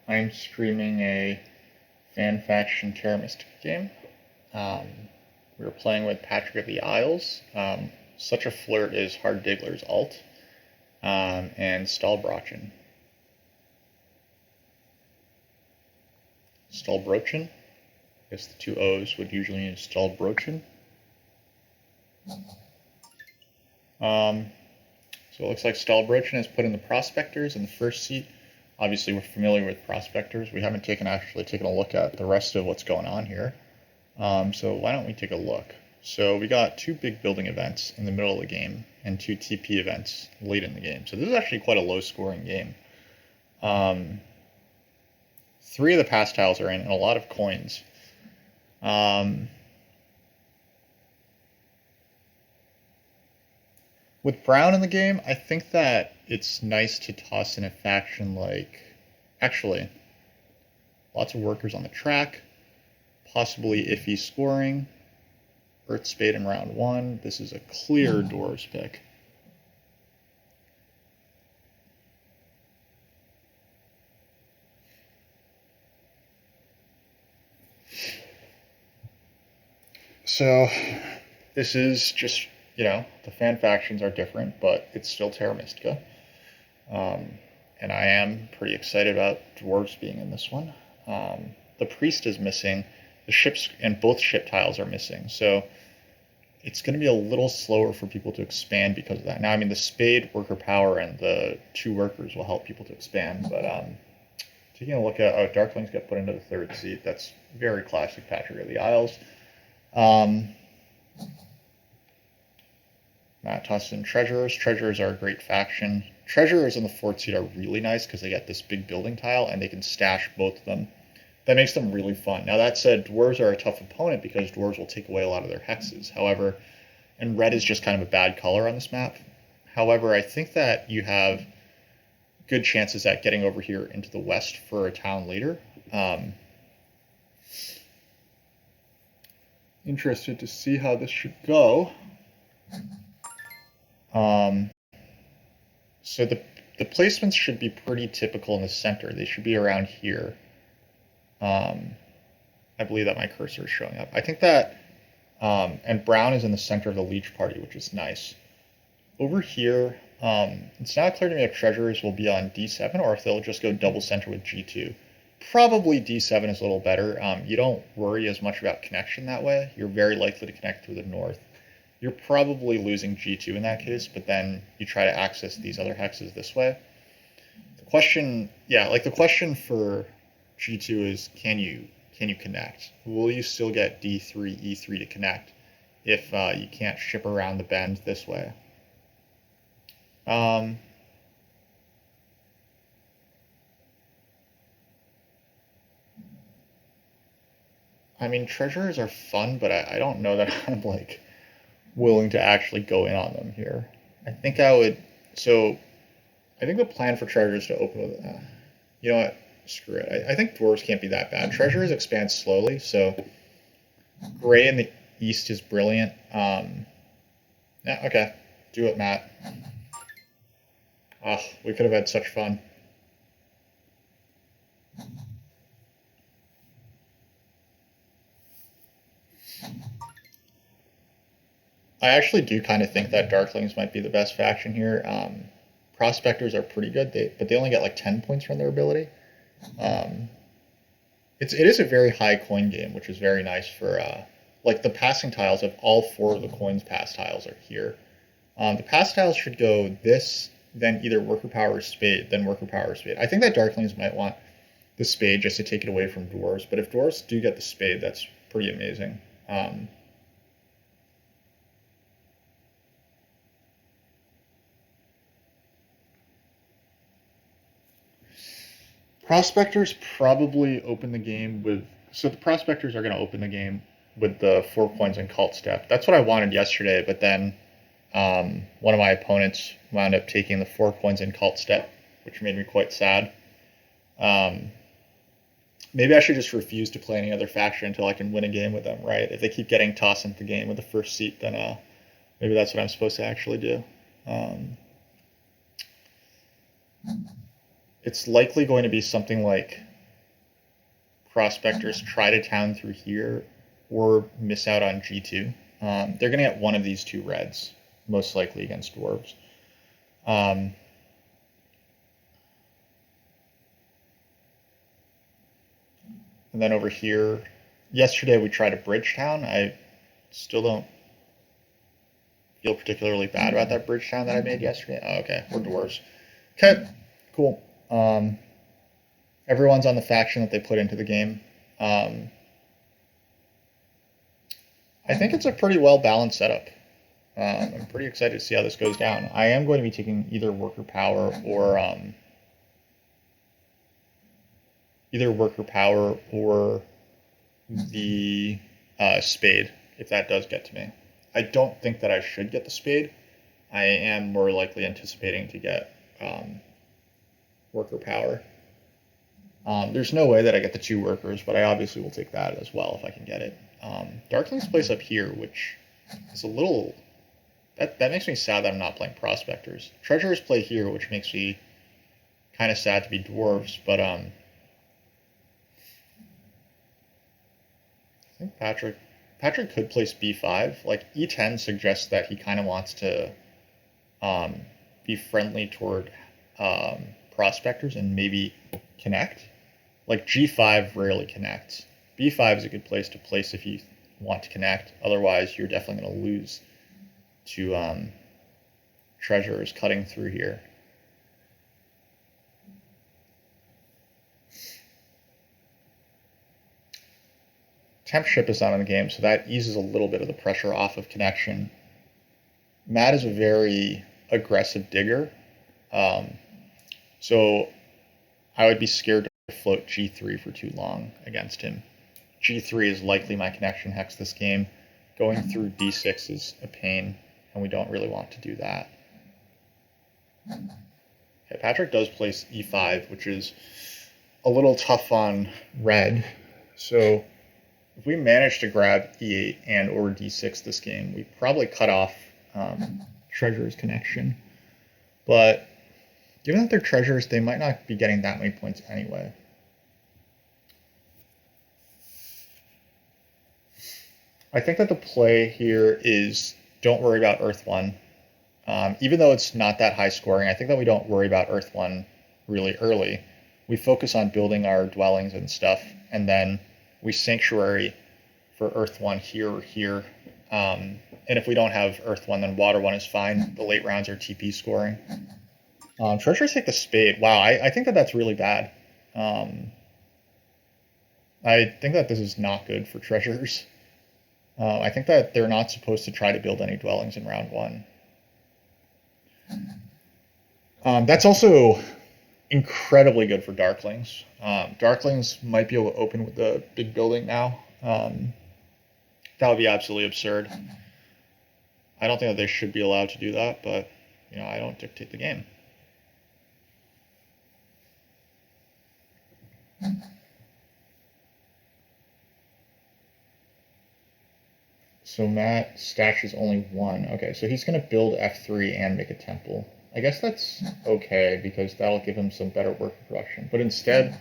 I'm streaming a fan faction terra mystica game. Um, we were playing with Patrick of the Isles. Such a Flirt is Hard Diggler's alt, and Stallbrochen. Stallbrochen? I guess the two O's would usually mean Stallbrochen. So it looks like Stallbrochen is put in the prospectors in the first seat. Obviously, we're familiar with prospectors. We haven't actually taken a look at the rest of what's going on here. So why don't we take a look? So we got two big building events in the middle of the game and two TP events late in the game. So this is actually quite a low-scoring game. Three of the pass tiles are in and a lot of coins. With Brown in the game, I think that it's nice to toss in a faction like, actually, lots of workers on the track, possibly iffy scoring, Earth Spade in round one. This is a clear dwarves pick. So this is just, the fan factions are different, but it's still Terra Mystica. And I am pretty excited about dwarves being in this one. The priest is missing. The ships and both ship tiles are missing. So it's going to be a little slower for people to expand because of that. Now, I mean, the spade, worker power, and the two workers will help people to expand. But taking a look at, darklings get put into the third seat. That's very classic Patrick of the Isles. Matt tossed in treasurers. Treasurers are a great faction. Treasurers in the fourth seat are really nice because they get this big building tile and they can stash both of them. That makes them really fun. Now that said, dwarves are a tough opponent because dwarves will take away a lot of their hexes. However, and red is just kind of a bad color on this map. However, I think that you have good chances at getting over here into the west for a town later. Interested to see how this should go. So the placements should be pretty typical in the center. They should be around here. I believe that my cursor is showing up. I think that, and brown is in the center of the leech party, which is nice. Over here, it's not clear to me if treasurers will be on D7 or if they'll just go double center with G2. Probably D7 is a little better. You don't worry as much about connection that way. You're very likely to connect through the north. You're probably losing G2 in that case, but then you try to access these other hexes this way. The question, the question for G2 is, can you connect? Will you still get D3, E3 to connect if you can't ship around the bend this way? I mean, treasurers are fun, but I don't know that I'm like willing to actually go in on them here. I think I would. So I think the plan for treasurers is to open with. You know what? Screw it. I think dwarves can't be that bad. Treasurers expand slowly, so gray in the east is brilliant. Yeah, okay. Do it, Matt. Oh, we could have had such fun. I actually do kind of think that darklings might be the best faction here. Prospectors are pretty good, but they only get like 10 points from their ability. It is a very high coin game, which is very nice for like the passing tiles of all four of the coins pass tiles are here. The pass tiles should go this, then either worker power or spade, then worker power or spade. I think that darklings might want the spade just to take it away from dwarves, but if dwarves do get the spade, that's pretty amazing. Prospectors probably open the game with. So the prospectors are going to open the game with the 4 coins and cult step. That's what I wanted yesterday, but then one of my opponents wound up taking the 4 coins and cult step, which made me quite sad. Maybe I should just refuse to play any other faction until I can win a game with them, right? If they keep getting tossed into the game with the first seat, then maybe that's what I'm supposed to actually do. it's likely going to be something like prospectors try to town through here or miss out on G2. They're going to get one of these two reds, most likely against dwarves. And then over here, yesterday we tried a bridge town. I still don't feel particularly bad about that bridge town that I made yesterday. Oh, okay, we're dwarves. Okay, cool. Everyone's on the faction that they put into the game. I think it's a pretty well balanced setup. I'm pretty excited to see how this goes down. I am going to be taking either worker power or the spade if that does get to me. I don't think that I should get the spade. I am more likely anticipating to get worker power. There's no way that I get the 2 workers, but I obviously will take that as well if I can get it. Darklings place up here, which is a little... That makes me sad that I'm not playing prospectors. Treasurers play here, which makes me kind of sad to be dwarves, but I think Patrick could place b5. Like e10 suggests that he kind of wants to be friendly toward prospectors and maybe connect. Like g5 rarely connects. b5 is a good place to place if you want to connect. Otherwise, you're definitely going to lose to treasurers cutting through here. Temp ship is not in the game, so that eases a little bit of the pressure off of connection. Matt is a very aggressive digger, so I would be scared to float G3 for too long against him. G3 is likely my connection hex this game. Going through D6 is a pain, and we don't really want to do that. Okay, Patrick does place E5, which is a little tough on red. So if we manage to grab E8 and or D6 this game, we probably cut off Treasurer's connection. But given that they're treasures, they might not be getting that many points anyway. I think that the play here is don't worry about Earth 1. Even though it's not that high scoring, I think that we don't worry about Earth 1 really early. We focus on building our dwellings and stuff, and then we sanctuary for Earth 1 here or here. And if we don't have Earth 1, then Water 1 is fine. The late rounds are TP scoring. Treasures take the spade. Wow, I think that that's really bad. I think that this is not good for treasures. I think that they're not supposed to try to build any dwellings in round 1. That's also incredibly good for darklings. Darklings might be able to open with the big building now. That would be absolutely absurd. I don't think that they should be allowed to do that, but you know, I don't dictate the game. So Matt stashes only 1. Okay, so he's going to build F3 and make a temple. I guess that's okay because that'll give him some better worker production. But instead,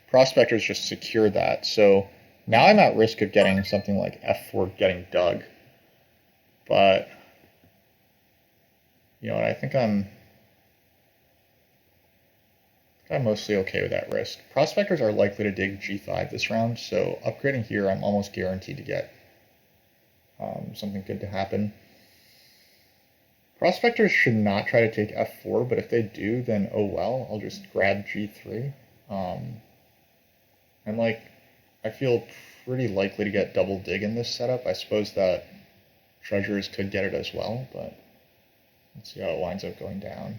prospectors just secure that. So now I'm at risk of getting something like F4 getting dug. But, you know what, I think I'm mostly okay with that risk. Prospectors are likely to dig G5 this round, so upgrading here I'm almost guaranteed to get something good to happen. Prospectors should not try to take F4, but if they do, then oh well, I'll just grab G3. And like, I feel pretty likely to get double dig in this setup. I suppose that treasurers could get it as well, but let's see how it winds up going down.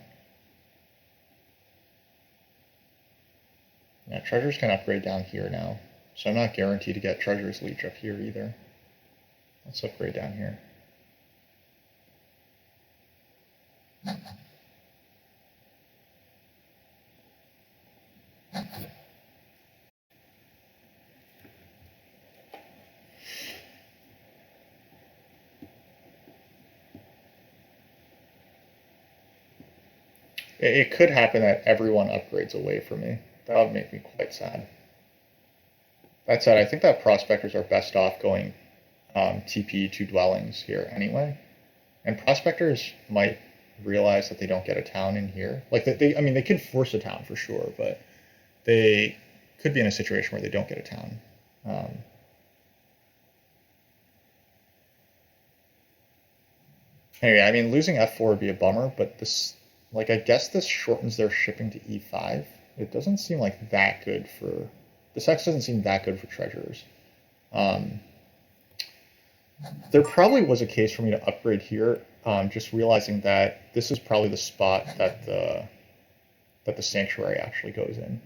Yeah, treasures can upgrade down here now, so I'm not guaranteed to get treasurer's leech up here either. Let's upgrade down here. It could happen that everyone upgrades away from me. That would make me quite sad. That said, I think that prospectors are best off going TP to dwellings here anyway. And prospectors might realize that they don't get a town in here. Like I mean, they can force a town for sure, but they could be in a situation where they don't get a town. Anyway, I mean, losing F4 would be a bummer, but this, like, I guess this shortens their shipping to E5. It doesn't seem like that good for, this X doesn't seem that good for treasurers. There probably was a case for me to upgrade here, just realizing that this is probably the spot that the sanctuary actually goes in.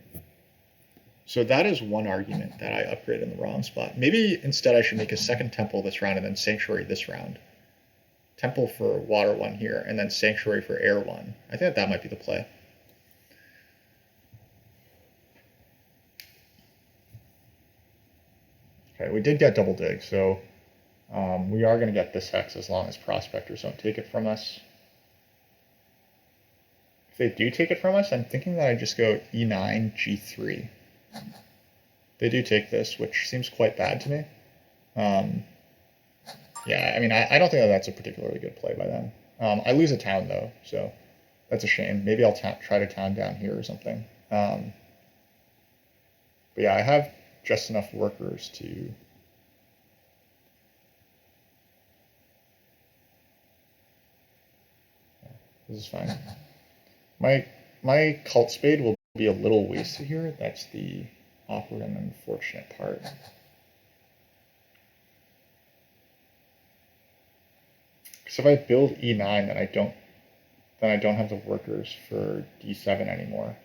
So that is one argument that I upgraded in the wrong spot. Maybe instead I should make a second temple this round and then sanctuary this round. Temple for water 1 here, and then sanctuary for air 1. I think that might be the play. Okay, we did get double dig, so we are going to get this hex as long as prospectors don't take it from us. If they do take it from us, I'm thinking that I just go E9, G3. They do take this, which seems quite bad to me. Yeah, I mean, I don't think that that's a particularly good play by them. I lose a town, though, so that's a shame. Maybe I'll try to town down here or something. But yeah, I have just enough workers to... This is fine. My cult spade will be a little wasted here. That's the awkward and unfortunate part. So if I build E9, then I don't have the workers for D7 anymore.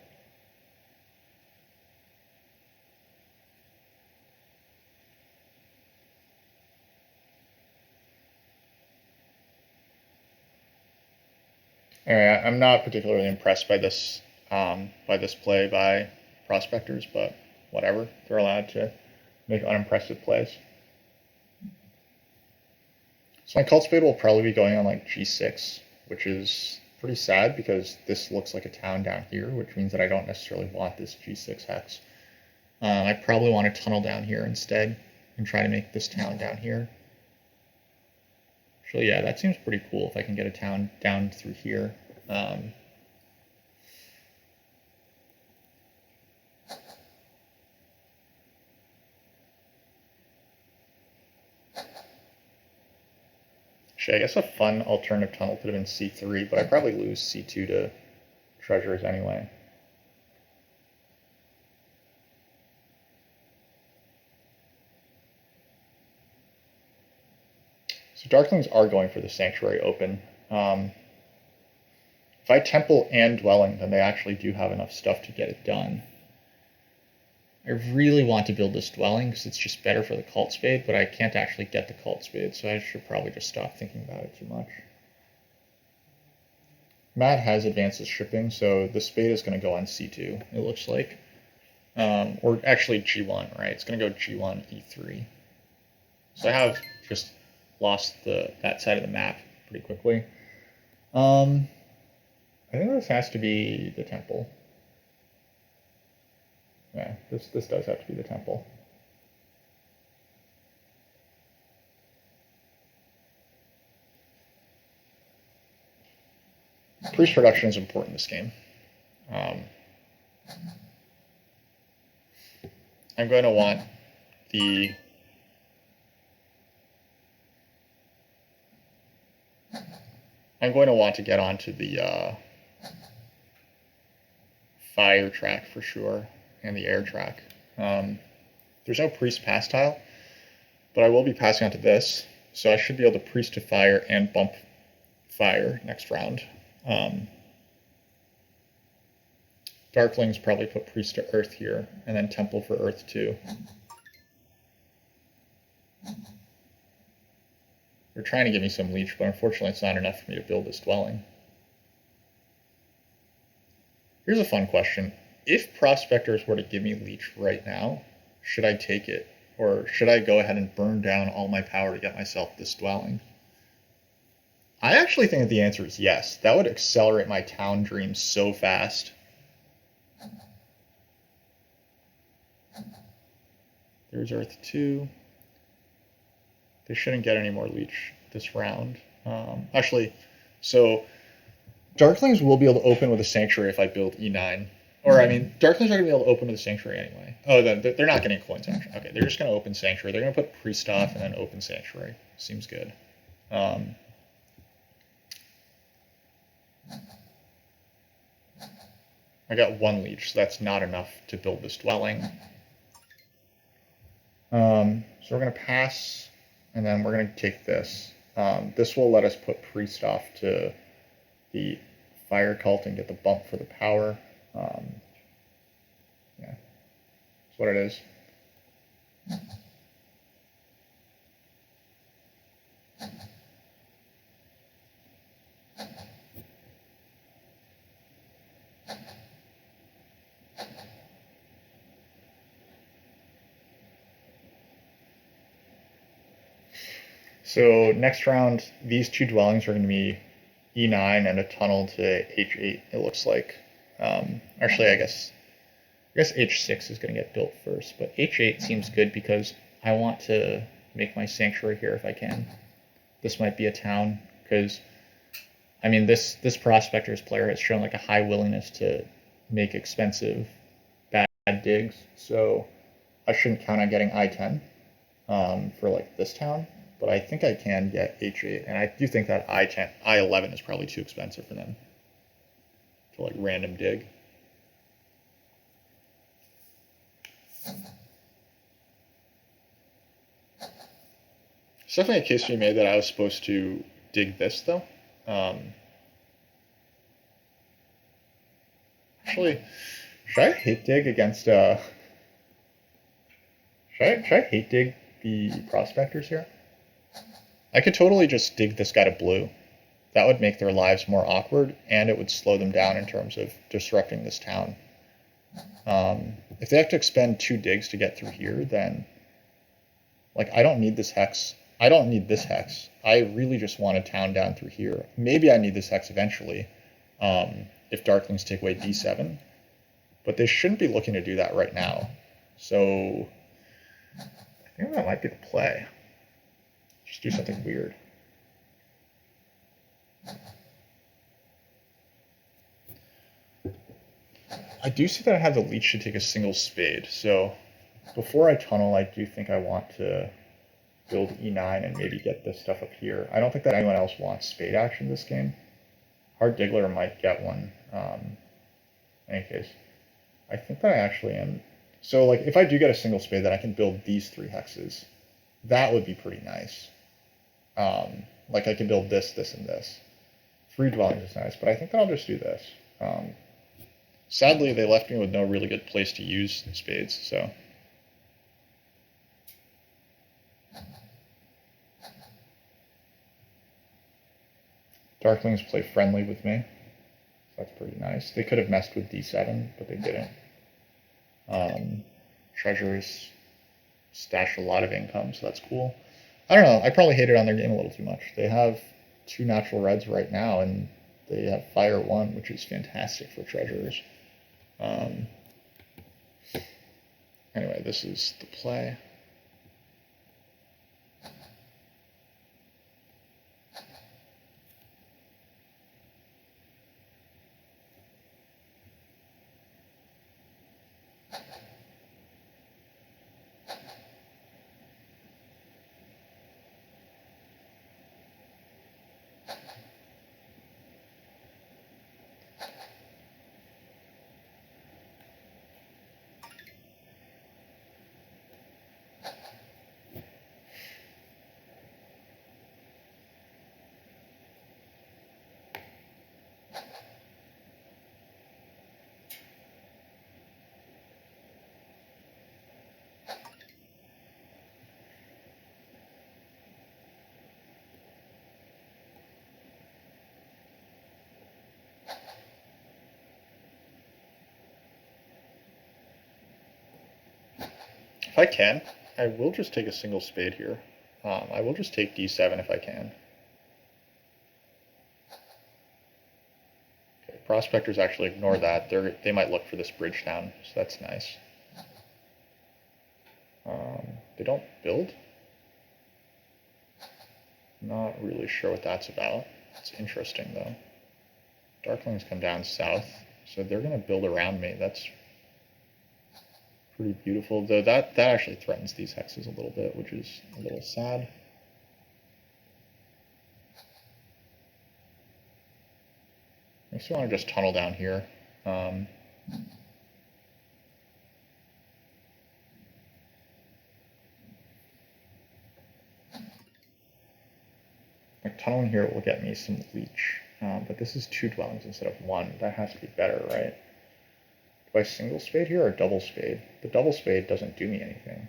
Anyway, I'm not particularly impressed by this play by prospectors, but whatever. They're allowed to make unimpressive plays. So my cult spade will probably be going on like G6, which is pretty sad because this looks like a town down here, which means that I don't necessarily want this G6 hex. I probably want to tunnel down here instead and try to make this town down here. Actually, yeah, that seems pretty cool if I can get a town down through here. Actually, I guess a fun alternative tunnel could have been C3, but I probably lose C2 to treasures anyway. So darklings are going for the sanctuary open. If I temple and dwelling, then they actually do have enough stuff to get it done. I really want to build this dwelling because it's just better for the cult spade, but I can't actually get the cult spade, so I should probably just stop thinking about it too much. Matt has advances shipping, so the spade is going to go on C2, it looks like. Or actually G1, right? It's going to go G1, E3. So I have just lost that side of the map pretty quickly. I think this has to be the temple. Yeah, this does have to be the temple. Priest production is important in this game. I'm going to want the... I'm going to want to get onto the fire track for sure, and the air track. There's no priest pass tile, but I will be passing on to this, so I should be able to priest to fire and bump fire next round. Darklings probably put priest to earth here, and then temple for earth too. They're trying to give me some leech, but unfortunately it's not enough for me to build this dwelling. Here's a fun question. If prospectors were to give me leech right now, should I take it? Or should I go ahead and burn down all my power to get myself this dwelling? I actually think that the answer is yes. That would accelerate my town dream so fast. There's Earth 2. They shouldn't get any more leech this round. Actually, so darklings will be able to open with a sanctuary if I build E9. Or, I mean, darklings are going to be able to open with a sanctuary anyway. Oh, then they're not getting coins, actually. Okay, they're just going to open sanctuary. They're going to put priest off and then open sanctuary. Seems good. I got one leech, so that's not enough to build this dwelling. So we're going to pass, and then we're going to take this. This will let us put priest off to the fire cult and get the bump for the power. Yeah, that's what it is. So next round, these two dwellings are going to be E9 and a tunnel to H8. It looks like. Actually, I guess H6 is going to get built first, but H8 seems good because I want to make my sanctuary here if I can. This might be a town because, I mean, this prospectors player has shown like a high willingness to make expensive bad digs, so I shouldn't count on getting I10 for like this town. But I think I can get H8, and I do think that I10, I11 is probably too expensive for them to like random dig. It's definitely a case to be made that I was supposed to dig this though. Actually, should I hate dig against should I hate dig the prospectors here? I could totally just dig this guy to blue. That would make their lives more awkward, and it would slow them down in terms of disrupting this town. If they have to expend 2 digs to get through here, then like I don't need this hex. I don't need this hex. I really just want a town down through here. Maybe I need this hex eventually, if darklings take away D7, but they shouldn't be looking to do that right now. So I think that might be the play. Just do something weird. I do see that I have the leech to take a single spade, so before I tunnel, I do think I want to build E9 and maybe get this stuff up here. I don't think that anyone else wants spade action this game. Hard Diggler might get one. In any case, I think that I actually am. So, like, if I do get a single spade, then I can build these 3 hexes. That would be pretty nice. Like, I can build this, this, and this. 3 dwellings is nice, but I think that I'll just do this. Sadly, they left me with no really good place to use spades, so. Darklings play friendly with me. That's pretty nice. They could have messed with D7, but they didn't. Treasures stash a lot of income, so that's cool. I don't know. I probably hated on their game a little too much. They have 2 natural reds right now, and they have Fire 1, which is fantastic for treasures. Anyway, this is the play. If I can, I will just take a single spade here. I will just take D7 if I can. Prospectors actually ignore that. They might look for this bridge down, so that's nice. They don't build? Not really sure what that's about. It's interesting though. Darklings come down south, so they're going to build around me. That's pretty beautiful, though that actually threatens these hexes a little bit, which is a little sad. Makes me want to just tunnel down here. Like tunneling here will get me some leech, but this is 2 dwellings instead of 1. That has to be better, right? Do I single spade here or double spade? The double spade doesn't do me anything.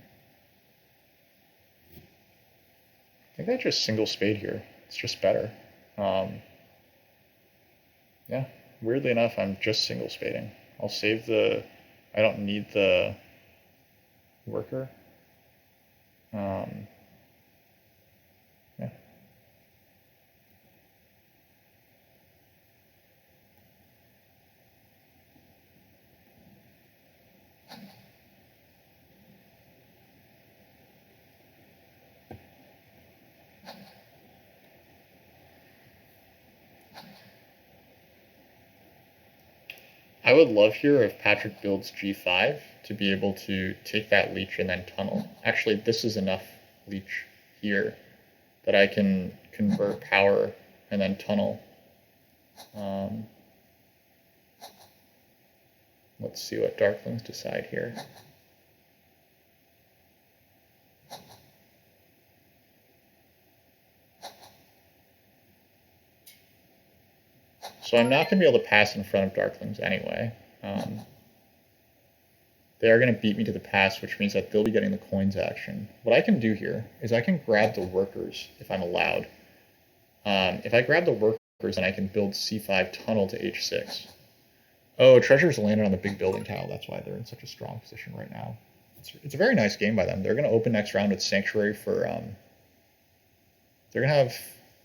I think I just single spade here. It's just better. Yeah, weirdly enough, I'm just single spading. I'll save the... I don't need the worker. Yeah. I would love here if Patrick builds G5 to be able to take that leech and then tunnel. Actually, this is enough leech here that I can convert power and then tunnel. Let's see what Darklings decide here. So I'm not going to be able to pass in front of Darklings anyway. They are going to beat me to the pass, which means that they'll be getting the coins action. What I can do here is I can grab the workers if I'm allowed. If I grab the workers, then I can build C5 tunnel to H6. Oh, treasures landed on the big building tile. That's why they're in such a strong position right now. It's a very nice game by them. They're going to open next round with Sanctuary for... they're going to have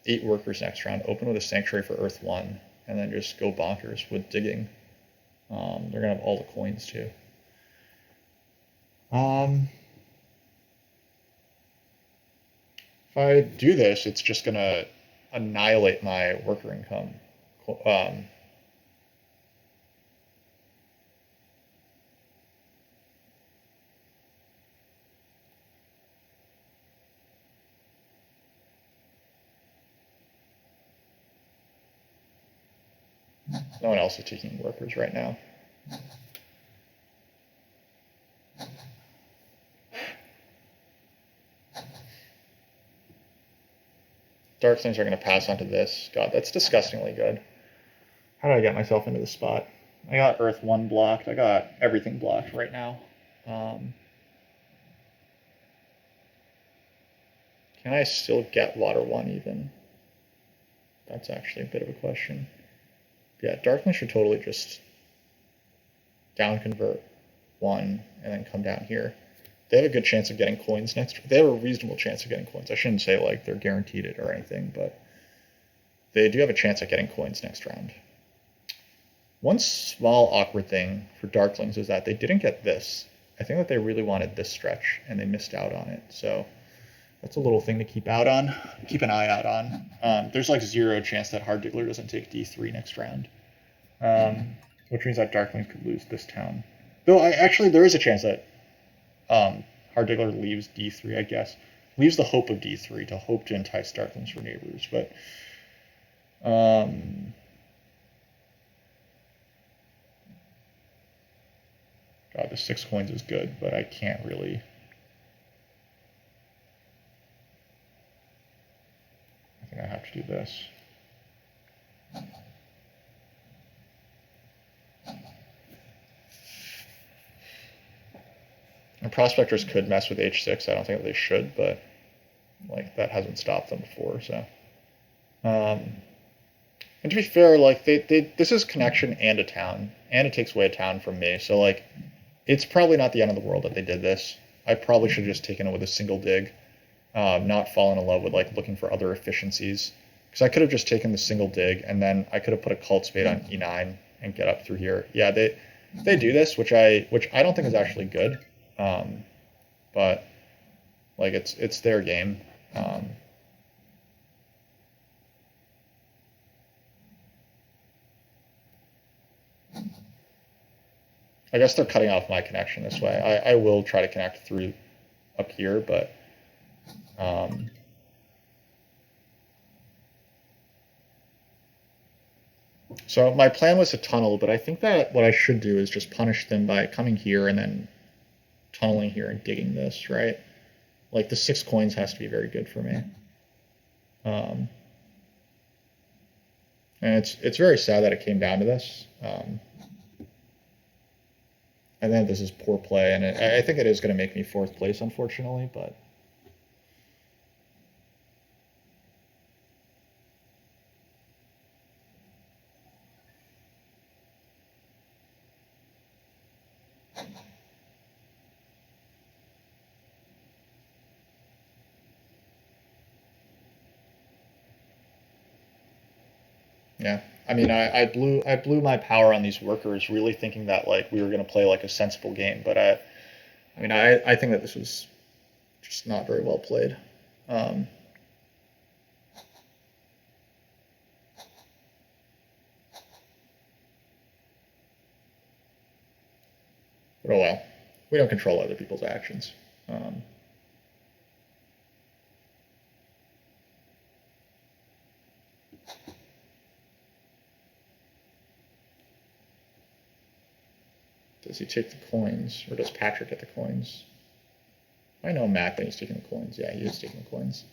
8 workers next round, open with a Sanctuary for Earth 1, and then just go bonkers with digging. They're going to have all the coins too. If I do this, it's just going to annihilate my worker income. No one else is taking workers right now. Darklings are going to pass onto this. God, that's disgustingly good. How did I get myself into this spot? I got Earth 1 blocked. I got everything blocked right now. Can I still get Water 1 even? That's actually a bit of a question. Yeah, Darklings should totally just down convert 1 and then come down here. They have a good chance of getting coins next. They have a reasonable chance of getting coins. I shouldn't say like they're guaranteed it or anything, but they do have a chance at getting coins next round. One small awkward thing for Darklings is that they didn't get this. I think that they really wanted this stretch and they missed out on it. So that's a little thing to keep an eye out on. There's like 0 chance that Hard Diggler doesn't take D3 next round, which means that Darklings could lose this town. Though actually there is a chance that Hard Diggler leaves D3, I guess. Leaves the hope of D3 to hope to entice Darklings for neighbors, but God, the 6 coins is good, but I can't really. I think I have to do this. And prospectors could mess with H6. I don't think that they should, but like that hasn't stopped them before. So, and to be fair, like this is connection and a town, and it takes away a town from me. So like, it's probably not the end of the world that they did this. I probably should have just taken it with a single dig, not fallen in love with like looking for other efficiencies. Because I could have just taken the single dig, and then I could have put a cult spade on E9 and get up through here. Yeah, they do this, which I don't think is actually good, but like it's their game. I guess they're cutting off my connection this way. I will try to connect through up here, but so my plan was to tunnel, but I think that what I should do is just punish them by coming here and then tunneling here and digging this, right? Like the 6 coins has to be very good for me. And it's very sad that it came down to this. I think this is poor play, and I think it is going to make me 4th place, unfortunately, but yeah. I mean, I blew my power on these workers, really thinking that like we were going to play like a sensible game, but I mean, I think that this was just not very well played. But oh well, we don't control other people's actions. Does he take the coins, or does Patrick get the coins? I know Matt that he's taking the coins. Yeah, he is taking the coins.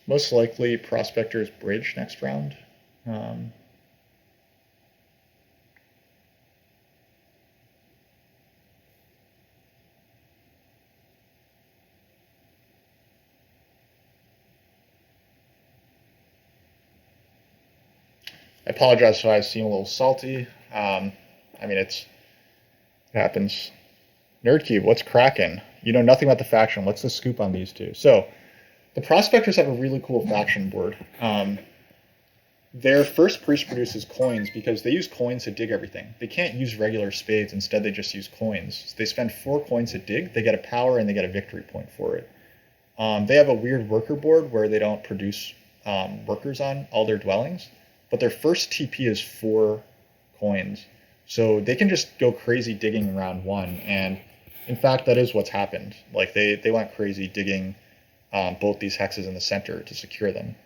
Most likely, prospectors bridge next round. I apologize if I seem a little salty. I mean, it happens. Nerdcube, what's cracking? You know nothing about the faction. What's the scoop on these two? So, the prospectors have a really cool faction board. Their first priest produces coins because they use coins to dig everything. They can't use regular spades. Instead, they just use coins. So they spend 4 coins to dig. They get a power and they get a victory point for it. They have a weird worker board where they don't produce workers on all their dwellings, but their first TP is 4 coins. So they can just go crazy digging in round 1. And in fact, that is what's happened. Like they went crazy digging both these hexes in the center to secure them.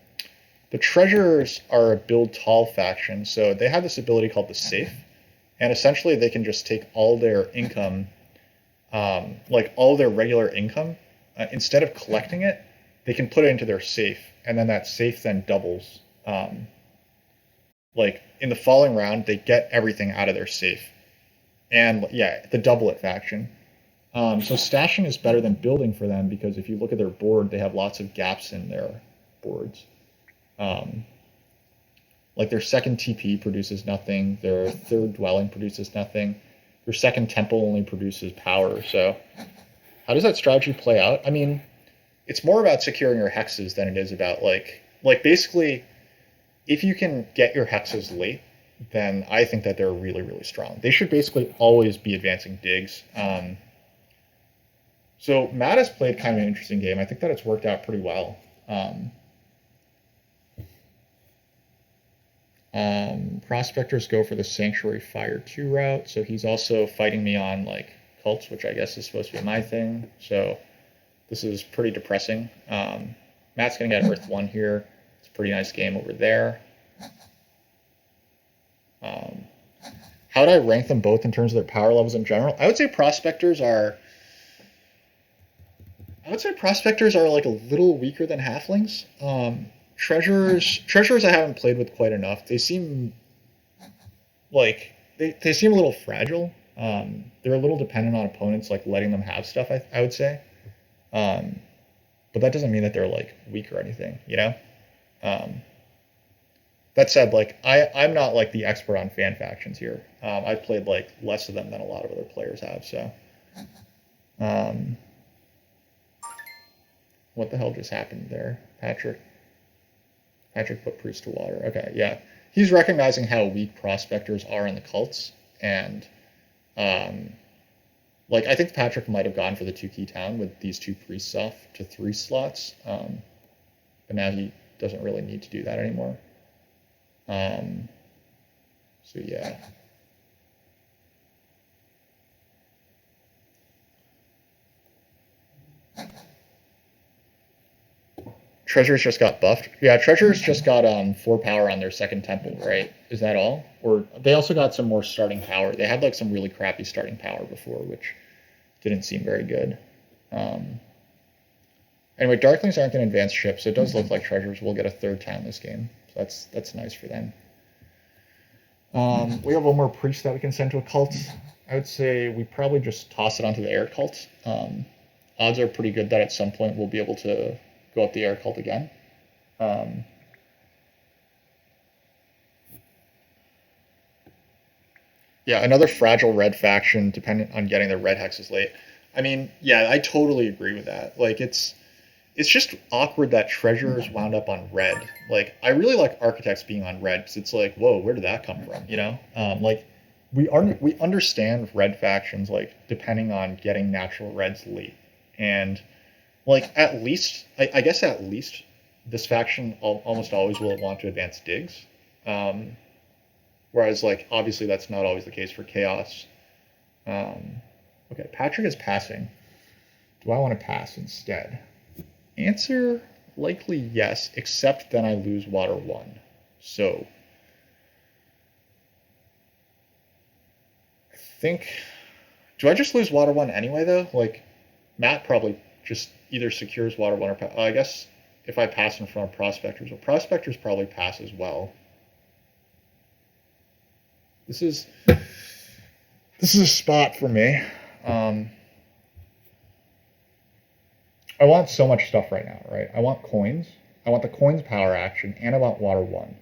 The treasurers are a build tall faction, so they have this ability called the safe, and essentially they can just take all their income, like all their regular income, instead of collecting it, they can put it into their safe, and then that safe then doubles. Like in the following round, they get everything out of their safe, and yeah, the double it faction. So stashing is better than building for them because if you look at their board, they have lots of gaps in their boards. Like their second TP produces nothing, their third dwelling produces nothing, their second temple only produces power. So how does that strategy play out? I mean, it's more about securing your hexes than it is about like basically if you can get your hexes late, then I think that they're really, really strong. They should basically always be advancing digs. So Matt has played kind of an interesting game. I think that it's worked out pretty well. Prospectors go for the Sanctuary Fire 2 route, so he's also fighting me on like cults, which I guess is supposed to be my thing. So this is pretty depressing. Matt's gonna get Earth 1 here. It's a pretty nice game over there. How would I rank them both in terms of their power levels in general? I would say prospectors are like a little weaker than halflings. Treasurers I haven't played with quite enough. They seem like they seem a little fragile. They're a little dependent on opponents like letting them have stuff, I would say. But that doesn't mean that they're like weak or anything, you know? That said, like I'm not like the expert on fan factions here. I've played like less of them than a lot of other players have, so what the hell just happened there, Patrick? Patrick put priest to water. Okay, yeah. He's recognizing how weak prospectors are in the cults, and um, like I think Patrick might have gone for the 2-key town with these 2 priests off to 3 slots, but now he doesn't really need to do that anymore. So yeah. Treasures just got buffed. Yeah, Treasures just got 4 power on their second temple, right? Is that all? Or they also got some more starting power. They had like some really crappy starting power before, which didn't seem very good. Anyway, Darklings aren't an advanced ship, so it does look like Treasures will get a 3rd town this game. So that's nice for them. We have one more priest that we can send to a cult. I would say we probably just toss it onto the air cult. Odds are pretty good that at some point we'll be able to go up the air cult again. Yeah, another fragile red faction dependent on getting their red hexes late. I mean, yeah, I totally agree with that. Like it's just awkward that treasures wound up on red. Like I really like architects being on red because it's like, whoa, where did that come from? You know, like we understand red factions like depending on getting natural reds late, and like at least I guess at least this faction almost always will want to advance digs. Whereas like obviously that's not always the case for chaos. Okay, Patrick is passing. Do I want to pass instead? Answer likely yes, except then I lose water 1. So I think, do I just lose water 1 anyway though? Like Matt probably just either secures water 1 or I guess if I pass in front of prospectors, well, prospectors probably pass as well. This is a spot for me. I want so much stuff right now, right? I want coins. I want the coins power action, and I want water 1.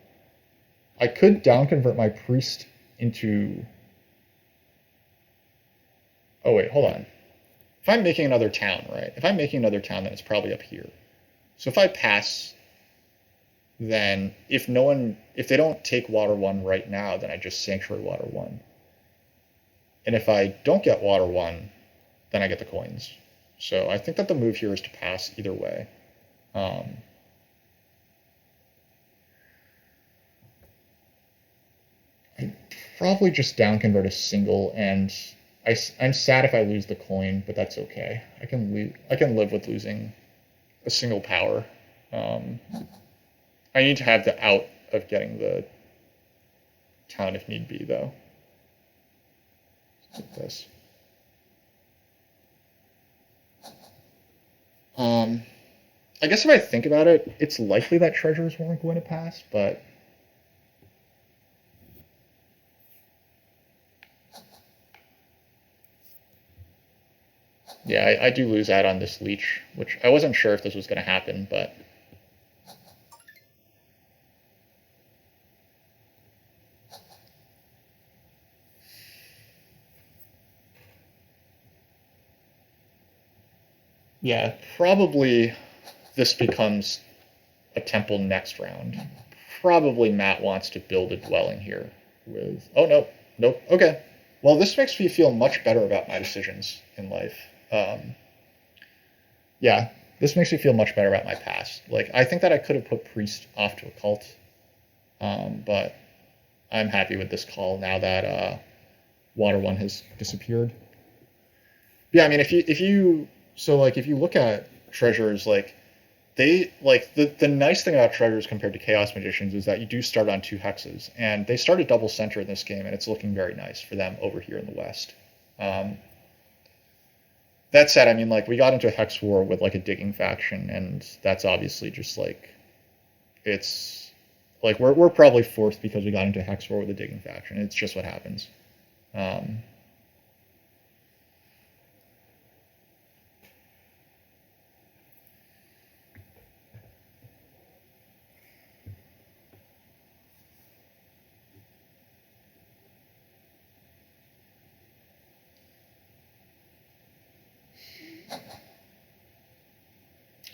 I could down convert my priest into. Oh wait, hold on. If I'm making another town, right? If I'm making another town, then it's probably up here. So if I pass, then if they don't take water 1 right now, then I just sanctuary water 1. And if I don't get water 1, then I get the coins. So I think that the move here is to pass either way. I'd probably just down convert a single, and I'm sad if I lose the coin, but that's okay. I can live with losing a single power. I need to have the out of getting the town if need be, though. Like this. I guess if I think about it, it's likely that treasures weren't going to pass, but yeah, I do lose out on this leech, which I wasn't sure if this was going to happen, but yeah, probably this becomes a temple next round. Probably Matt wants to build a dwelling here with. Oh, no. Nope. Okay. Well, this makes me feel much better about my decisions in life. Yeah, this makes me feel much better about my past. Like, I think that I could have put Priest off to a cult, but I'm happy with this call now that Water One has disappeared. Yeah, I mean, if you look at treasures, like the nice thing about treasures compared to chaos magicians is that you do start on 2 hexes, and they start at double center in this game, and it's looking very nice for them over here in the west. That said, I mean, like, we got into a hex war with like a digging faction, and that's obviously just like it's like we're probably fourth because we got into a hex war with a digging faction. It's just what happens.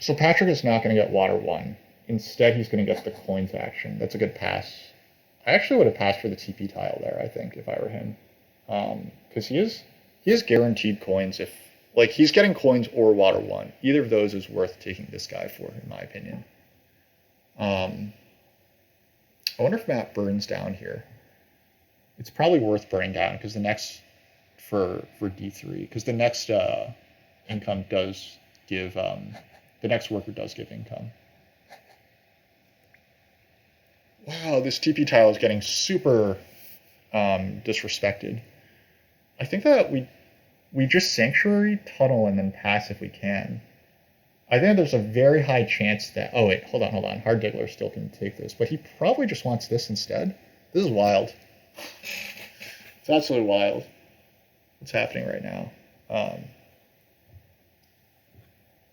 So Patrick is not going to get Water 1. Instead, he's going to get the coins action. That's a good pass. I actually would have passed for the TP tile there, I think, if I were him. Because he is guaranteed coins if, like, he's getting coins or water 1. Either of those is worth taking this guy for, in my opinion. I wonder if Matt burns down here. It's probably worth burning down because the next for D3 because the next income does give the next worker does give income. Wow, this TP tile is getting super disrespected. I think that we just sanctuary, tunnel, and then pass if we can. I think there's a very high chance that... Oh, wait, hold on. Hard Diggler still can take this, but he probably just wants this instead. This is wild. It's absolutely wild what's happening right now. In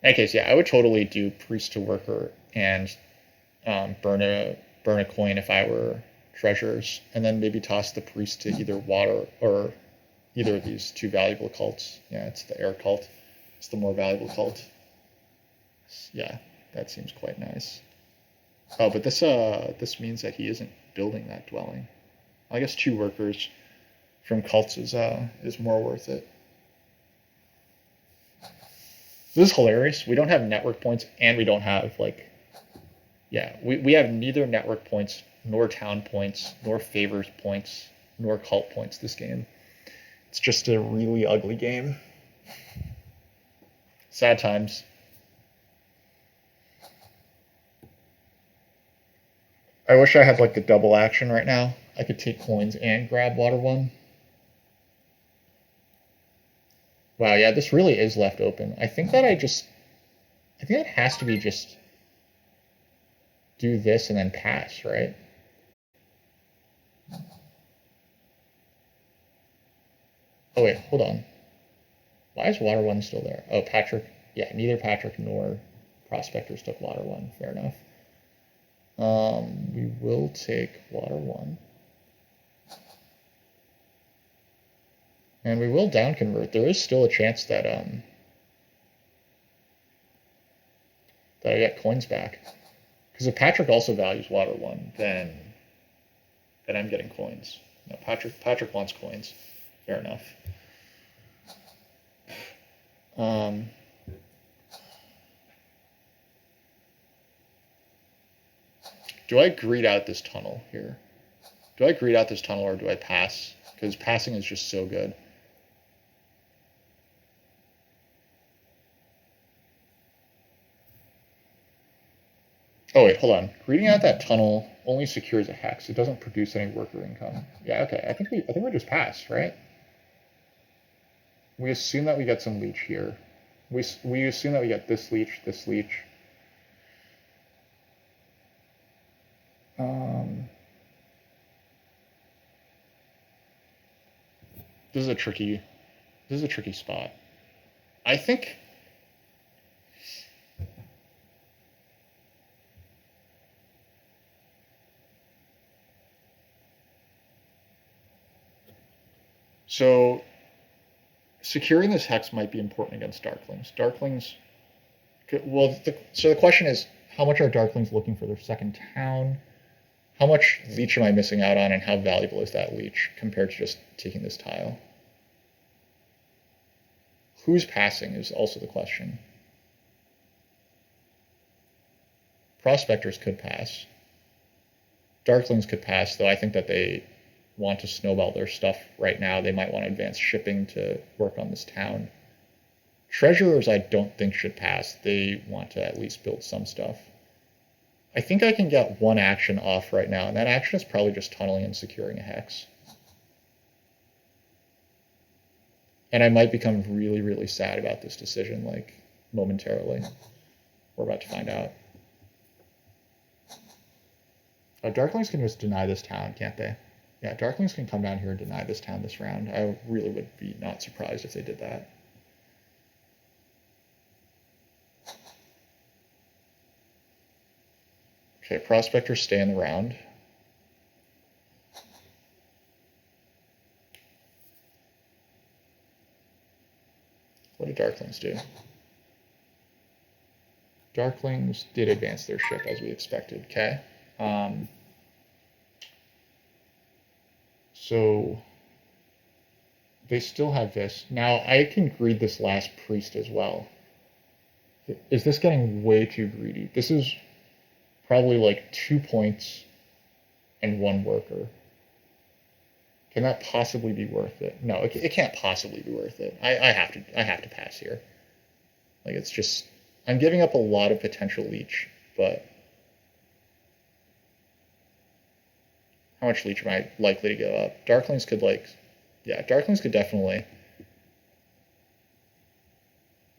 any case, yeah, I would totally do Priest to Worker and burn a coin if I were Treasures, and then maybe toss the Priest to either Water or either of these two valuable cults. Yeah, it's the Air cult. It's the more valuable cult. Yeah, that seems quite nice. Oh, but this means that he isn't building that dwelling. I guess 2 workers from cults is more worth it. This is hilarious. We don't have network points, and we don't have, like... Yeah, we have neither network points, nor town points, nor favors points, nor cult points this game. It's just a really ugly game. Sad times. I wish I had, like, the double action right now. I could take coins and grab water 1. Wow, yeah, this really is left open. I think that it has to be just do this and then pass, right? Oh, wait, hold on. Why is water 1 still there? Oh, Patrick. Yeah, neither Patrick nor Prospectors took water 1. Fair enough. We will take water 1. And we will down convert. There is still a chance that I get coins back. Because if Patrick also values water 1, then I'm getting coins. No, Patrick wants coins. Fair enough. Do I greed out this tunnel here? Do I greed out this tunnel or do I pass? Because passing is just so good. Oh wait, hold on. Greeding out that tunnel only secures a hex. It doesn't produce any worker income. Yeah, okay. I think we just pass, right? We assume that we get some leech here. We assume that we get this leech, this leech. This is a tricky spot. I think so securing this hex might be important against darklings. Darklings, well, so the question is, how much are darklings looking for their second town? How much leech am I missing out on, and how valuable is that leech compared to just taking this tile? Who's passing is also the question. Prospectors could pass. Darklings could pass, though I think that they want to snowball their stuff right now. They might want to advance shipping to work on this town. Treasurers I don't think should pass. They want to at least build some stuff. I think I can get one action off right now, and that action is probably just tunneling and securing a hex. And I might become really, really sad about this decision, like, momentarily. We're about to find out. Darklings can just deny this town, can't they? Yeah, Darklings can come down here and deny this town this round. I really would be not surprised if they did that. Okay, Prospectors stay in the round. What do Darklings do? Darklings did advance their ship as we expected. Okay. So they still have this. Now I can greed this last priest as well. Is this getting way too greedy? This is probably like 2 points and 1 worker. Can that possibly be worth it? No, it can't possibly be worth it. I have to pass here. Like it's just I'm giving up a lot of potential leech, but how much leech am I likely to give up? Darklings could yeah, Darklings could definitely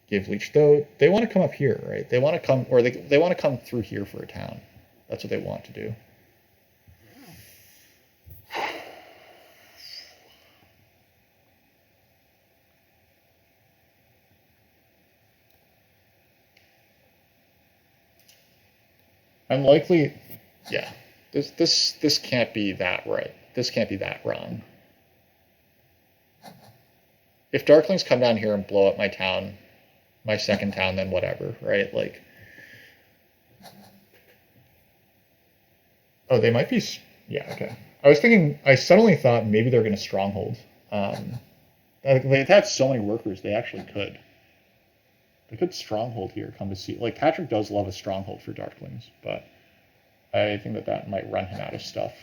give leech, though they want to come up here, right? They want to come, or they want to come through here for a town. That's what they want to do. I'm likely, yeah. This can't be that right. This can't be that wrong. If Darklings come down here and blow up my town, my second town, then whatever, right? Like, oh, they might be. Yeah, okay. I suddenly thought maybe they're going to stronghold. They've had so many workers, they actually could. They could stronghold here, come to see. Like, Patrick does love a stronghold for Darklings, but I think that might run him out of stuff.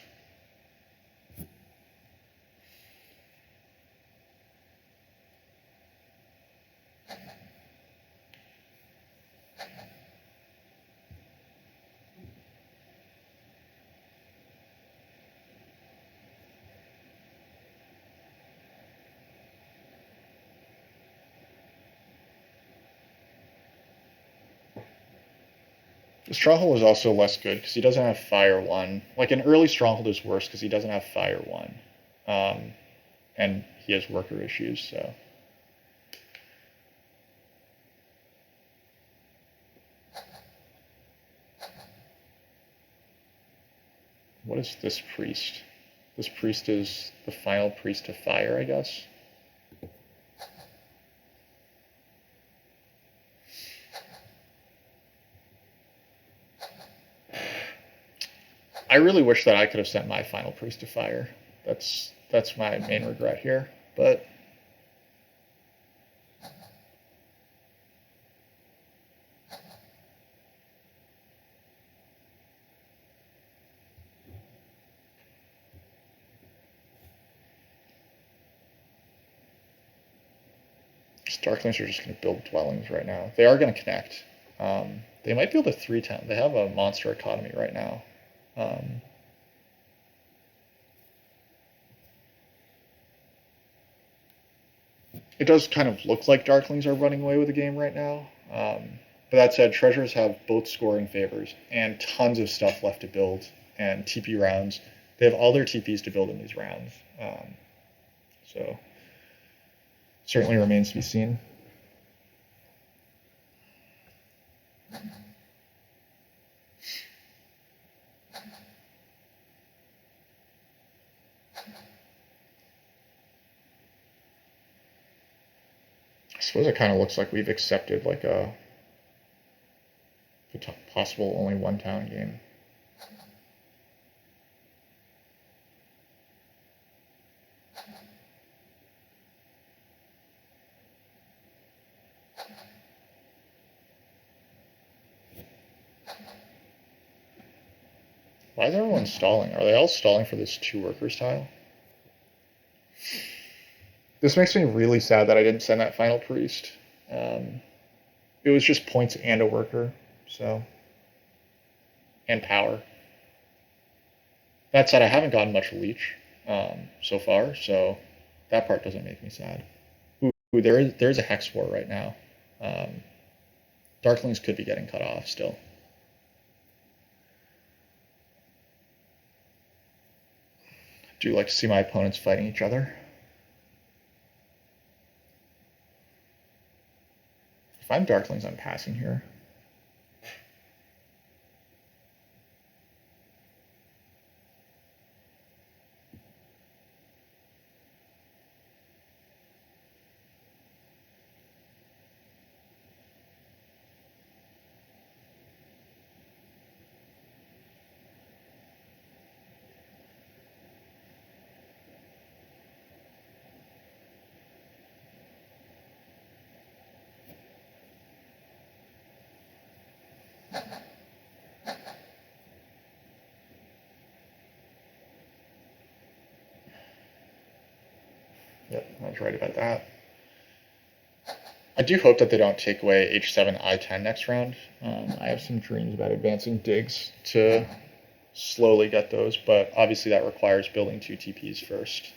The Stronghold is also less good because he doesn't have Fire 1. Like, an early Stronghold is worse because he doesn't have Fire 1. And he has worker issues, so. What is this priest? This priest is the final priest to fire, I guess. I really wish that I could have sent my final priest to fire. That's my main regret here. But Darklings are just going to build dwellings right now. They are going to connect. They might be able to 3-10. They have a monster economy right now. It does kind of look like Darklings are running away with the game right now. But that said, Treasures have both scoring favors and tons of stuff left to build and TP rounds. They have all their TPs to build in these rounds. So certainly remains to be seen. I suppose it kind of looks like we've accepted like a possible only 1-town game. Why is everyone stalling? Are they all stalling for this 2 workers tile? This makes me really sad that I didn't send that final priest. It was just points and a worker, so. And power. That said, I haven't gotten much leech so far, so that part doesn't make me sad. Ooh, there's a hex war right now. Darklings could be getting cut off still. Do you like to see my opponents fighting each other? If I'm Darklings, I'm passing here. Yep, I was right about that. I do hope that they don't take away h7, I10 next round. I have some dreams about advancing digs to slowly get those, but obviously that requires building 2 TPs first.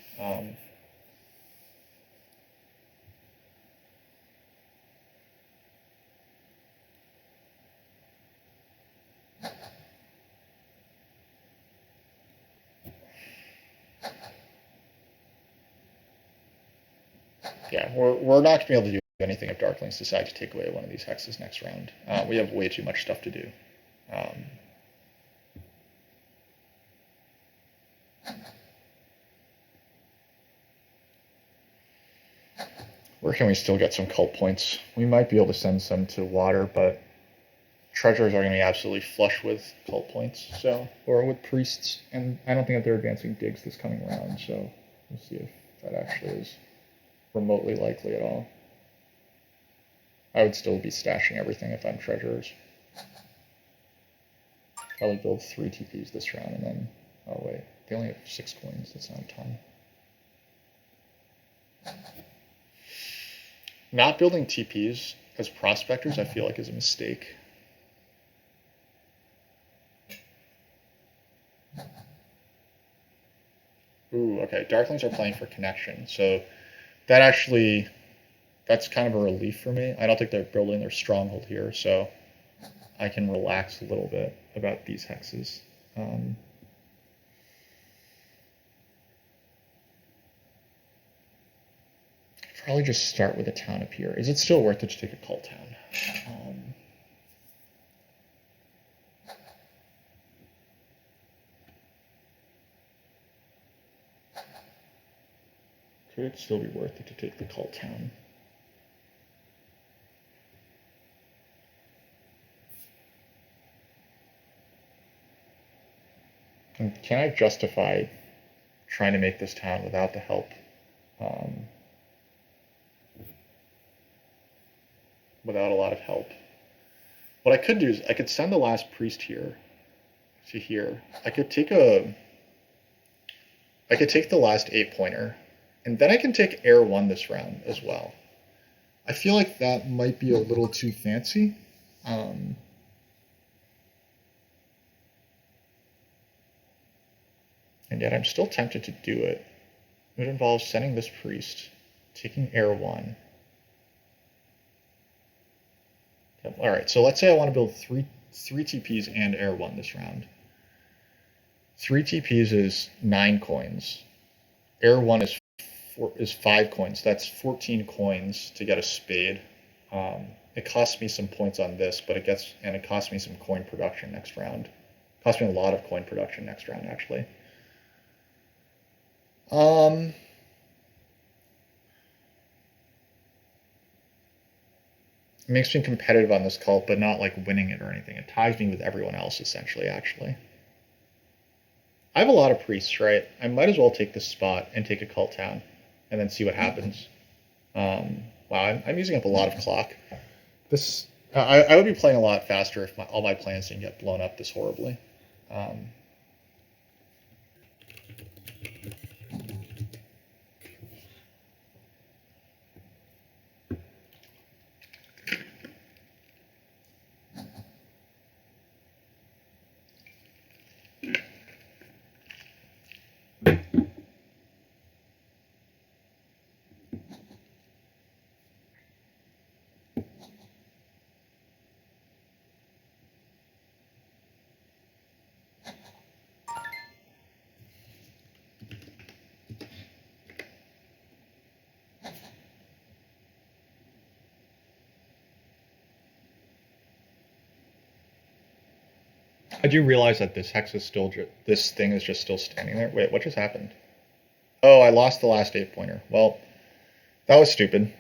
Yeah, we're not going to be able to do anything if Darklings decide to take away one of these hexes next round. We have way too much stuff to do. Where can we still get some cult points? We might be able to send some to water, but treasures are going to be absolutely flush with cult points, so, or with priests, and I don't think that they're advancing digs this coming round, so we'll see if that actually is remotely likely at all. I would still be stashing everything if I'm treasurers. Probably build 3 TPs this round, and then, oh wait, they only have 6 coins, that's not a ton. Not building TPs as prospectors, I feel like, is a mistake. Ooh, okay. Darklings are playing for connection, so that's kind of a relief for me. I don't think they're building their stronghold here, so I can relax a little bit about these hexes. Probably just start with a town up here. Is it still worth it to take a cult town? Could it still be worth it to take the cult town? And can I justify trying to make this town without the help? Without a lot of help. What I could do is I could send the last priest here to here. I could take the last 8-pointer, and then I can take Air 1 this round as well. I feel like that might be a little too fancy. And yet I'm still tempted to do it. It involves sending this priest, taking Air 1. Yep. All right, so let's say I want to build three TPs and Air 1 this round. 3 TPs is 9 coins. Air 1 is 5 coins. That's 14 coins to get a spade. It costs me some points on this, but it costs me some coin production next round. It costs me a lot of coin production next round, actually. It makes me competitive on this cult, but not like winning it or anything. It ties me with everyone else, essentially, actually. I have a lot of priests, right? I might as well take this spot and take a cult town and then see what happens. Wow, I'm using up a lot of clock. I would be playing a lot faster if all my plans didn't get blown up this horribly. I do realize that this thing is just still standing there. Wait, what just happened? Oh, I lost the last 8-pointer. Well, that was stupid.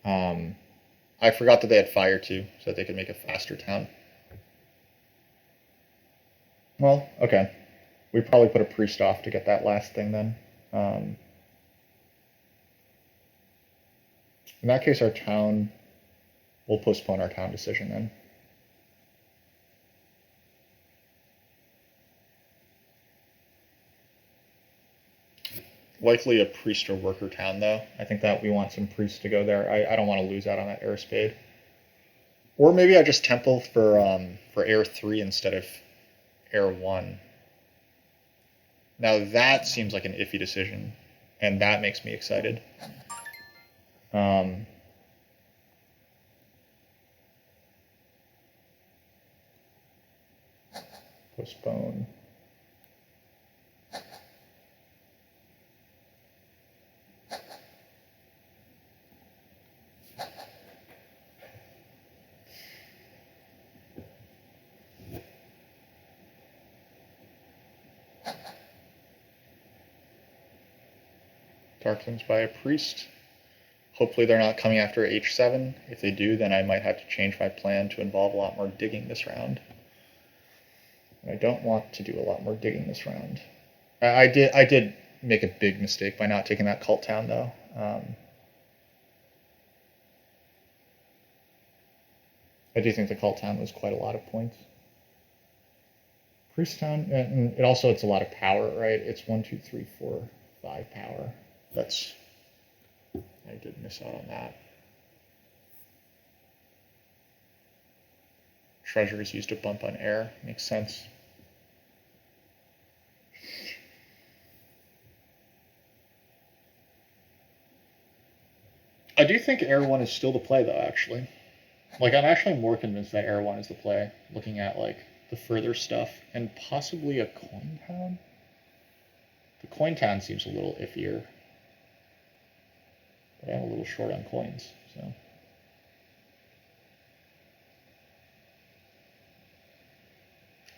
I forgot that they had fire too, so that they could make a faster town. Well, okay. We probably put a priest off to get that last thing then. In that case, we'll postpone our town decision then. Likely a priest or worker town, though. I think that we want some priests to go there. I don't want to lose out on that air spade. Or maybe I just temple for air 3 instead of air 1. Now that seems like an iffy decision, and that makes me excited. Postpone. Darklings by a priest. Hopefully they're not coming after h7. If they do, then I might have to change my plan to involve a lot more digging this round. I don't want to do a lot more digging this round. I did make a big mistake by not taking that cult town, though. I do think the cult town was quite a lot of points. Priest town, and it's a lot of power, right? It's 1, 2, 3, 4, 5 power. I did miss out on that. Treasure is used to bump on air. Makes sense. I do think air 1 is still the play, though, actually. Like, I'm actually more convinced that air 1 is the play, looking at, like, the further stuff, and possibly a coin town? The coin town seems a little iffier. But I'm a little short on coins, so.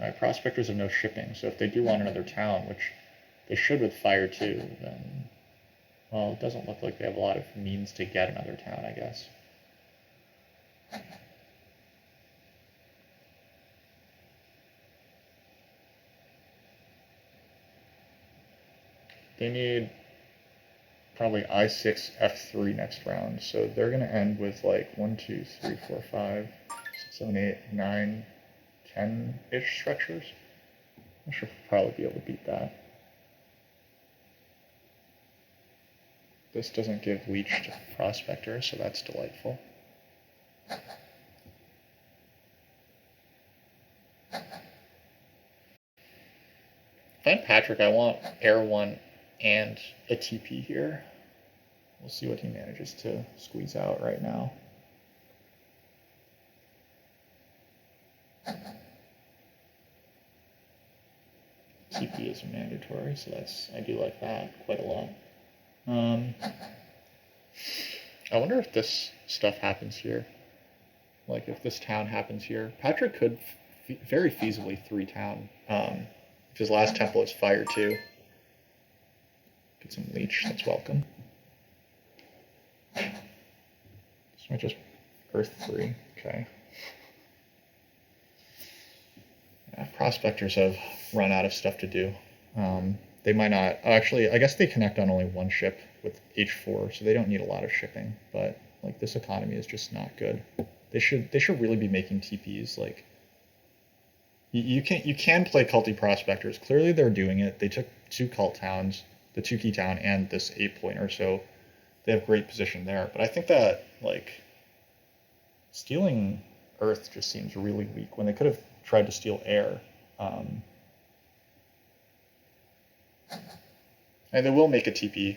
Alright, prospectors have no shipping, so if they do want another town, which they should with fire too, then, well, it doesn't look like they have a lot of means to get another town, I guess. They need probably I6, F3 next round, so they're going to end with like 1, 2, 3, 4, 5, 6, 7, 8, 9, 10-ish structures. I should probably be able to beat that. This doesn't give leech to prospector, so that's delightful. If I'm Patrick, I want air 1 and a TP here. We'll see what he manages to squeeze out right now. TP is mandatory, so I do like that quite a lot. I wonder if this stuff happens here. Like, if this town happens here. Patrick could very feasibly 3 town. If his last temple is fire too. Get some leech, that's welcome. This might just earth 3, okay. Yeah, prospectors have run out of stuff to do. They might not, actually, I guess they connect on only 1 ship with H4, so they don't need a lot of shipping, but like this economy is just not good. They should really be making TPs. Like, you can play culty prospectors. Clearly they're doing it. They took 2 cult towns, the 2 key town and this 8-pointer, so they have great position there. But I think that, like, stealing earth just seems really weak when they could have tried to steal air. And they will make a TP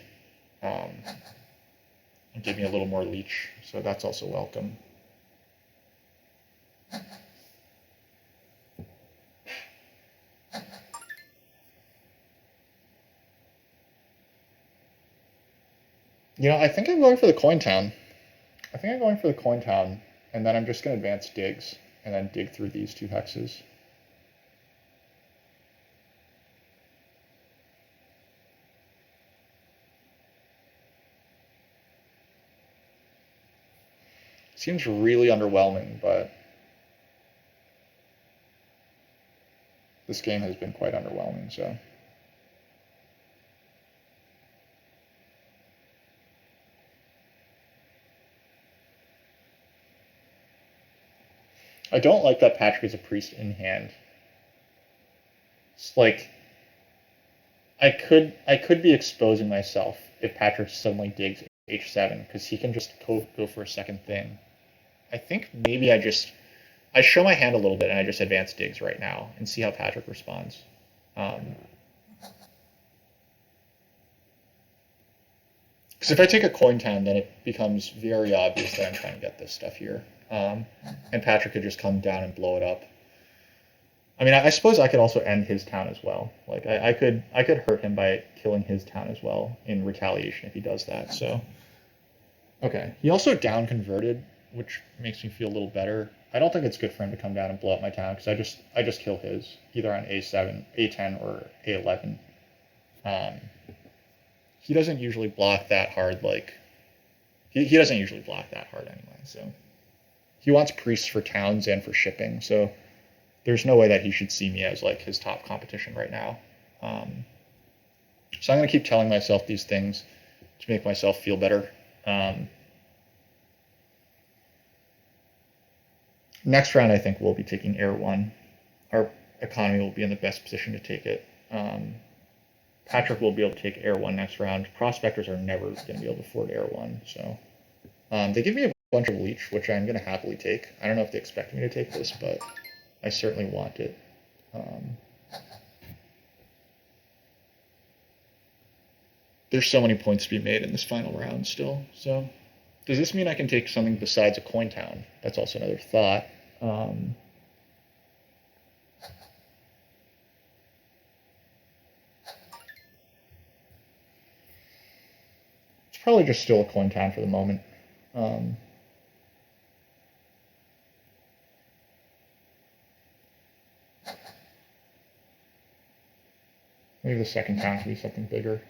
and give me a little more leech, so that's also welcome. You know, I think I'm going for the coin town. And then I'm just going to advance digs, and then dig through these 2 hexes. Seems really underwhelming, but this game has been quite underwhelming, so. I don't like that Patrick is a priest in hand. It's like, I could be exposing myself if Patrick suddenly digs h7 because he can just go for a second thing. I think maybe I show my hand a little bit and I just advance digs right now and see how Patrick responds. Because if I take a coin town, then it becomes very obvious that I'm trying to get this stuff here. And Patrick could just come down and blow it up. I mean, I suppose I could also end his town as well. Like I could hurt him by killing his town as well in retaliation if he does that. So okay, he also down converted, which makes me feel a little better. I don't think it's good for him to come down and blow up my town because I just kill his either on a7, a10, or a11. Um, he doesn't usually block that hard. Like he doesn't usually block that hard anyway. So he wants priests for towns and for shipping. So there's no way that he should see me as like his top competition right now. So I'm going to keep telling myself these things to make myself feel better. Next round, I think we'll be taking Air 1. Our economy will be in the best position to take it. Patrick will be able to take Air 1 next round. Prospectors are never going to be able to afford Air 1. So they give me a bunch of leech, which I'm going to happily take. I don't know if they expect me to take this, but I certainly want it. There's so many points to be made in this final round still. So does this mean I can take something besides a coin town? That's also another thought. It's probably just still a coin town for the moment. Maybe the second town could be something bigger.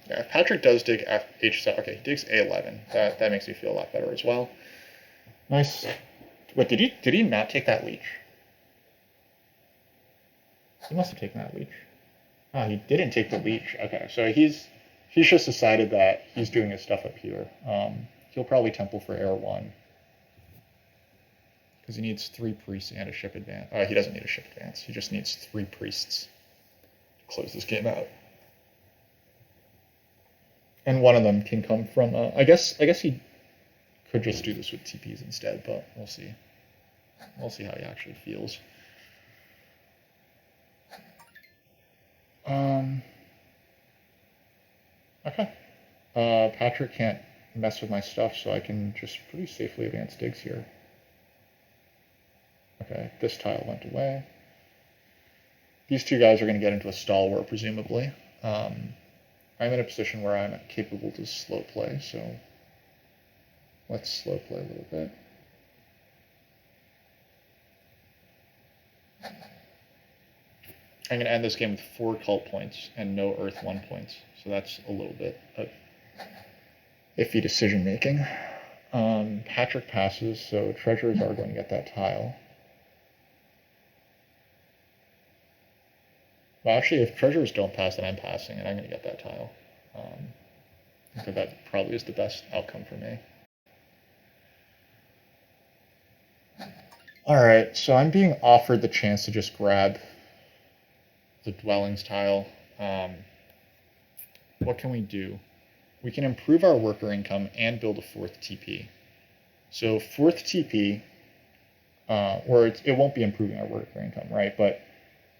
Yeah, if Patrick does dig H7, okay, he digs A11. That makes me feel a lot better as well. Nice. Wait, did he not take that leech? He must have taken that leech. Oh, he didn't take the leech. Okay, so he's just decided that he's doing his stuff up here. He'll probably temple for Air 1. Because he needs 3 priests and a ship advance. He doesn't need a ship advance. He just needs 3 priests to close this game out. And one of them can come from. I guess he could just do this with TPs instead, but we'll see. We'll see how he actually feels. Okay. Patrick can't mess with my stuff, so I can just pretty safely advance digs here. Okay, this tile went away. These two guys are going to get into a stall war, presumably. I'm in a position where I'm capable to slow play, so let's slow play a little bit. I'm going to end this game with 4 cult points and no Earth 1 points, so that's a little bit of iffy decision making. Patrick passes, so treasurers are going to get that tile. Well, actually, if treasurers don't pass, then I'm passing, and I'm going to get that tile. I think that probably is the best outcome for me. Alright, so I'm being offered the chance to just grab the dwellings tile. What can we do? We can improve our worker income and build a 4th TP. So 4th TP, or it won't be improving our worker income, right? But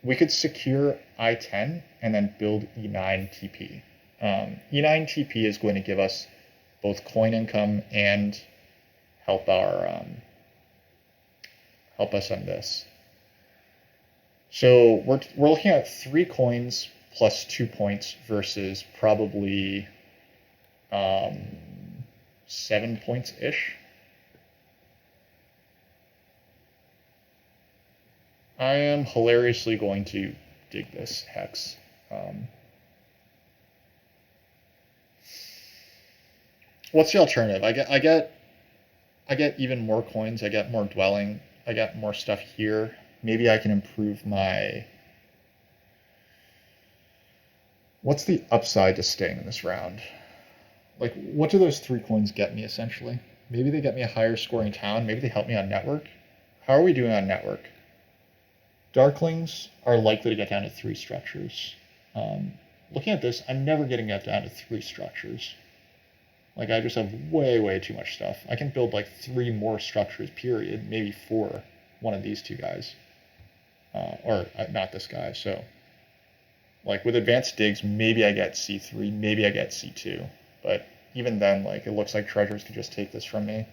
we could secure I-10 and then build E9 TP. E9 TP is going to give us both coin income and help us on this. So we're looking at 3 coins plus 2 points versus probably 7 points ish. I am hilariously going to dig this hex. What's the alternative? I get even more coins. I get more dwelling. I get more stuff here. Maybe I can improve my. What's the upside to staying in this round? Like, what do those 3 coins get me essentially? Maybe they get me a higher scoring town. Maybe they help me on network. How are we doing on network? Darklings are likely to get down to 3 structures. Looking at this, I'm never getting that down to 3 structures. Like, I just have way, way too much stuff. I can build like 3 more structures, period, maybe 4, one of these 2 guys. Or not this guy, so. Like, with advanced digs, maybe I get C3, maybe I get C2. But even then, like, it looks like treasures could just take this from me.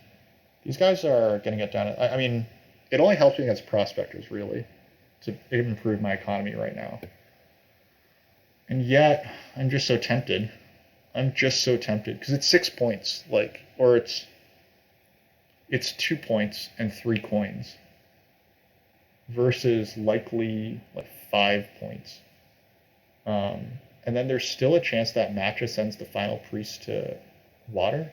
These guys are going to get down. I mean, it only helps me against prospectors, really, to improve my economy right now. And yet, I'm just so tempted. I'm just so tempted because it's 6 points, like, or it's 2 points and 3 coins versus likely like 5 points. And then there's still a chance that Matcha sends the final priest to water.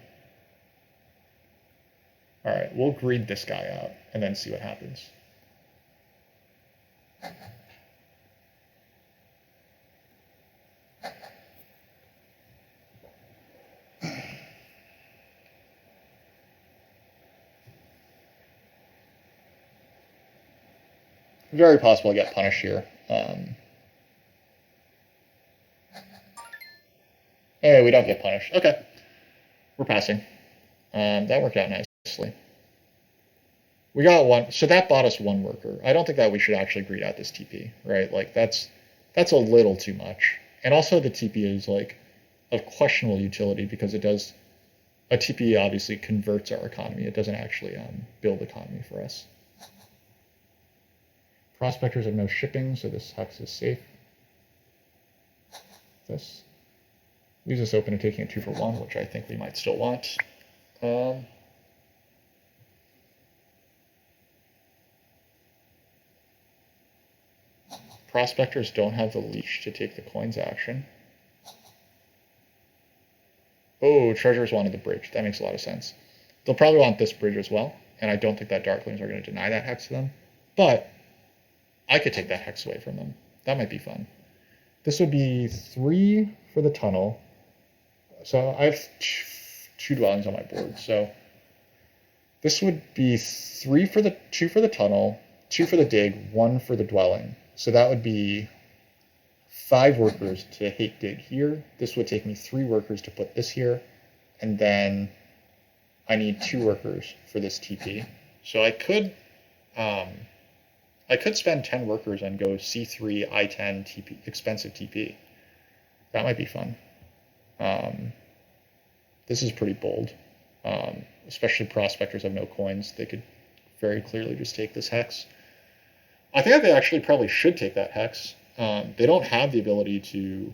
All right, we'll greed this guy out and then see what happens. Very possible I get punished here. Hey, we don't get punished. Okay, we're passing. That worked out nicely. We got 1, so that bought us 1 worker. I don't think that we should actually greed out this TP, right? Like, that's a little too much. And also the TP is like of questionable utility because it does, a TP obviously converts our economy. It doesn't actually build economy for us. Prospectors have no shipping, so this hex is safe. This leaves us open to taking a 2 for 1, which I think we might still want. Prospectors don't have the leash to take the coins action. Oh, treasures wanted the bridge. That makes a lot of sense. They'll probably want this bridge as well, and I don't think that darklings are going to deny that hex to them. But I could take that hex away from them. That might be fun. This would be 3 for the tunnel. So I have 2 dwellings on my board. So this would be 2 for the tunnel, 2 for the dig, 1 for the dwelling. So that would be 5 workers to hate dig here. This would take me 3 workers to put this here. And then I need 2 workers for this TP. So I could spend 10 workers and go C3, I10, TP, expensive TP. That might be fun. This is pretty bold. Especially prospectors have no coins. They could very clearly just take this hex. I think they actually probably should take that hex. They don't have the ability to.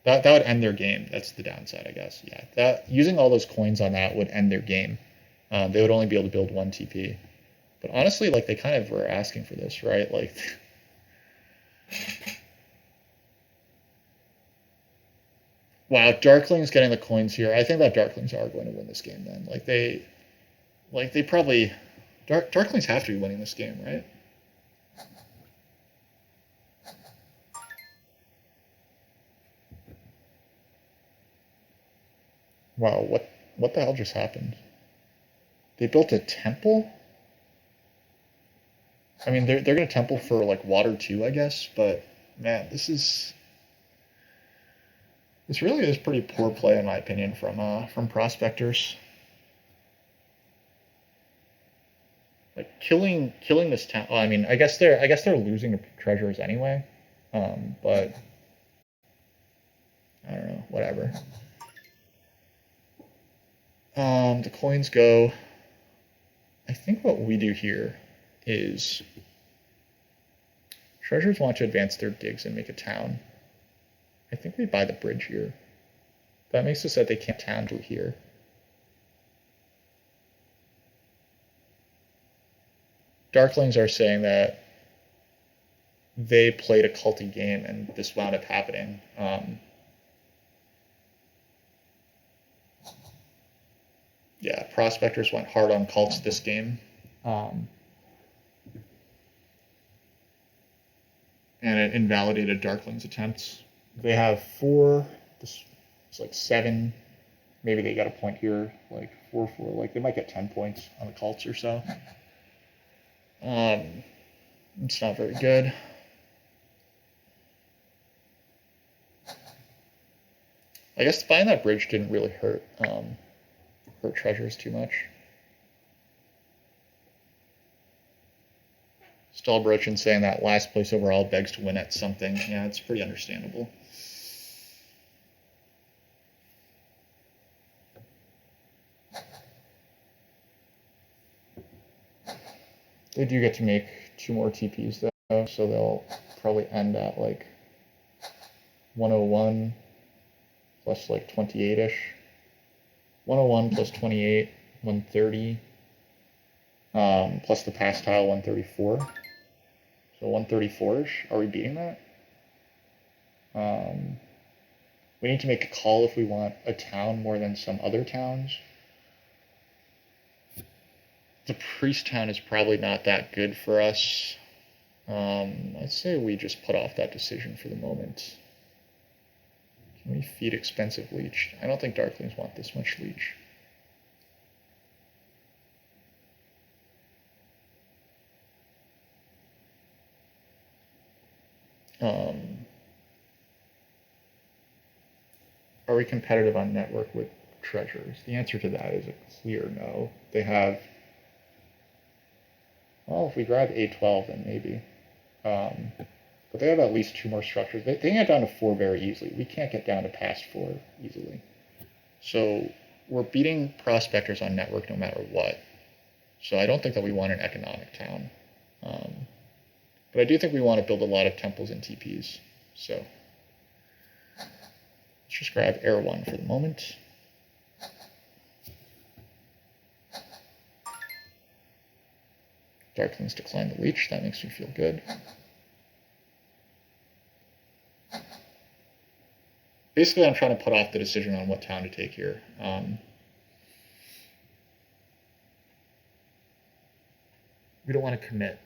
That would end their game. That's the downside, I guess. Yeah, that using all those coins on that would end their game. They would only be able to build 1 TP. But honestly, like, they kind of were asking for this, right? Like, wow, Darklings getting the coins here. I think that Darklings are going to win this game then. They probably, Darklings have to be winning this game, right? Wow, what the hell just happened? They built a temple? I mean, they're going to temple for, like, water too, I guess, but, man, this really is pretty poor play, in my opinion, from prospectors. Like, killing this town. Well, I mean, I guess they're losing treasures anyway, but I don't know, whatever. The coins go. I think what we do here is treasures want to advance their digs and make a town. I think we buy the bridge here. That makes it so that they can't town through here. Darklings are saying that they played a culty game and this wound up happening. Yeah, prospectors went hard on cults this game. And it invalidated darklings' attempts. They have 4, this it's like 7, maybe they got a point here, like 4-4, like they might get 10 points on the cults or so. It's not very good. I guess buying that bridge didn't really hurt treasures too much. Stallbrochen saying that last place overall begs to win at something. Yeah, it's pretty understandable. They do get to make 2 more TPs though, so they'll probably end at like 101 plus like 28-ish. 101 plus 28, 130. Plus the pass tile, 134. So 134-ish. Are we beating that? We need to make a call if we want a town more than some other towns. The priest town is probably not that good for us. I'd say we just put off that decision for the moment. Can we feed expensive leech? I don't think darklings want this much leech. Are we competitive on network with treasures? The answer to that is a clear no. They have, well, if we grab A12, then maybe. But they have at least 2 more structures. They can get down to 4 very easily. We can't get down to past 4 easily. So we're beating prospectors on network no matter what. So I don't think that we want an economic town. But I do think we want to build a lot of temples and TPs. So let's just grab Air 1 for the moment. Darklings decline the leech. That makes me feel good. Basically, I'm trying to put off the decision on what town to take here. We don't want to commit.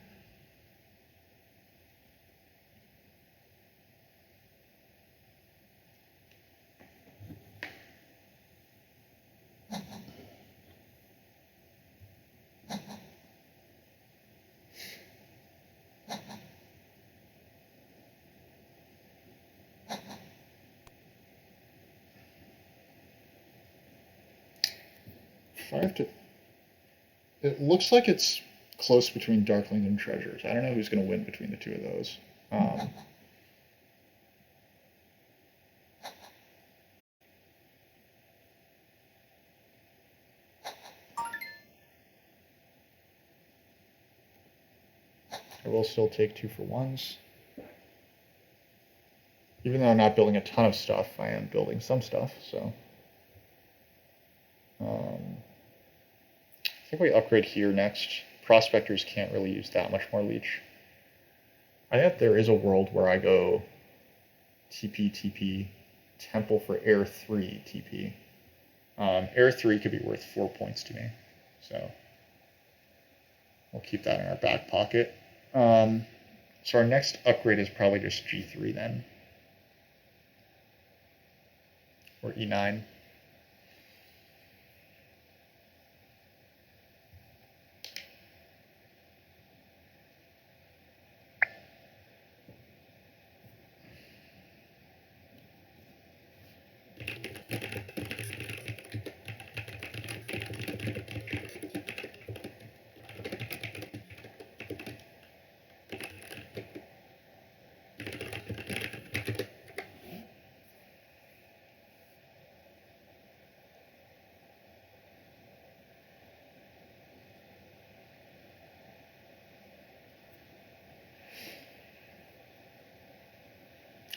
It looks like it's close between darklings and treasures. I don't know who's going to win between the 2 of those. I will still take 2 for 1s. Even though I'm not building a ton of stuff, I am building some stuff, so. I think we upgrade here next. Prospectors can't really use that much more leech. I think there is a world where I go TP, temple for Air 3 TP. Air 3 could be worth 4 points to me, so we'll keep that in our back pocket. So our next upgrade is probably just G3 then, or E9.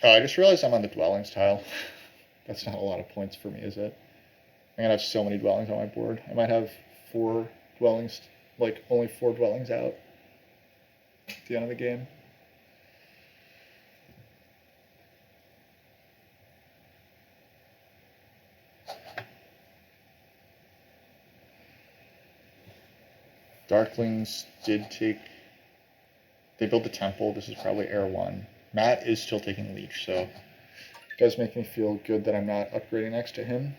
I just realized I'm on the dwellings tile. That's not a lot of points for me, is it? I'm gonna have so many dwellings on my board. I might have 4 dwellings, like only 4 dwellings out at the end of the game. Darklings did take... They built the temple. This is probably Air 1. Matt is still taking Leech, so it does make me feel good that I'm not upgrading next to him.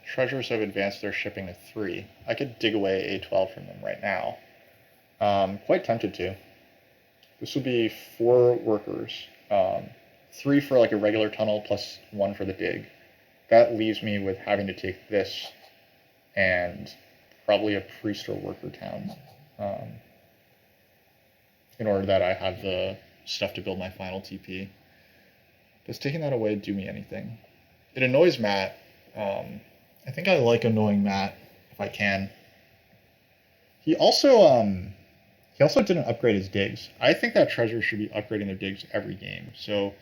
Treasures have advanced their shipping to 3. I could dig away A12 from them right now. Quite tempted to. This would be 4 workers. 3 for like a regular tunnel plus 1 for the dig. That leaves me with having to take this and probably a priest or worker town in order that I have the stuff to build my final TP. Does taking that away do me anything? It annoys Matt. I think I like annoying Matt if I can. He also didn't upgrade his digs. I think that treasure should be upgrading their digs every game. So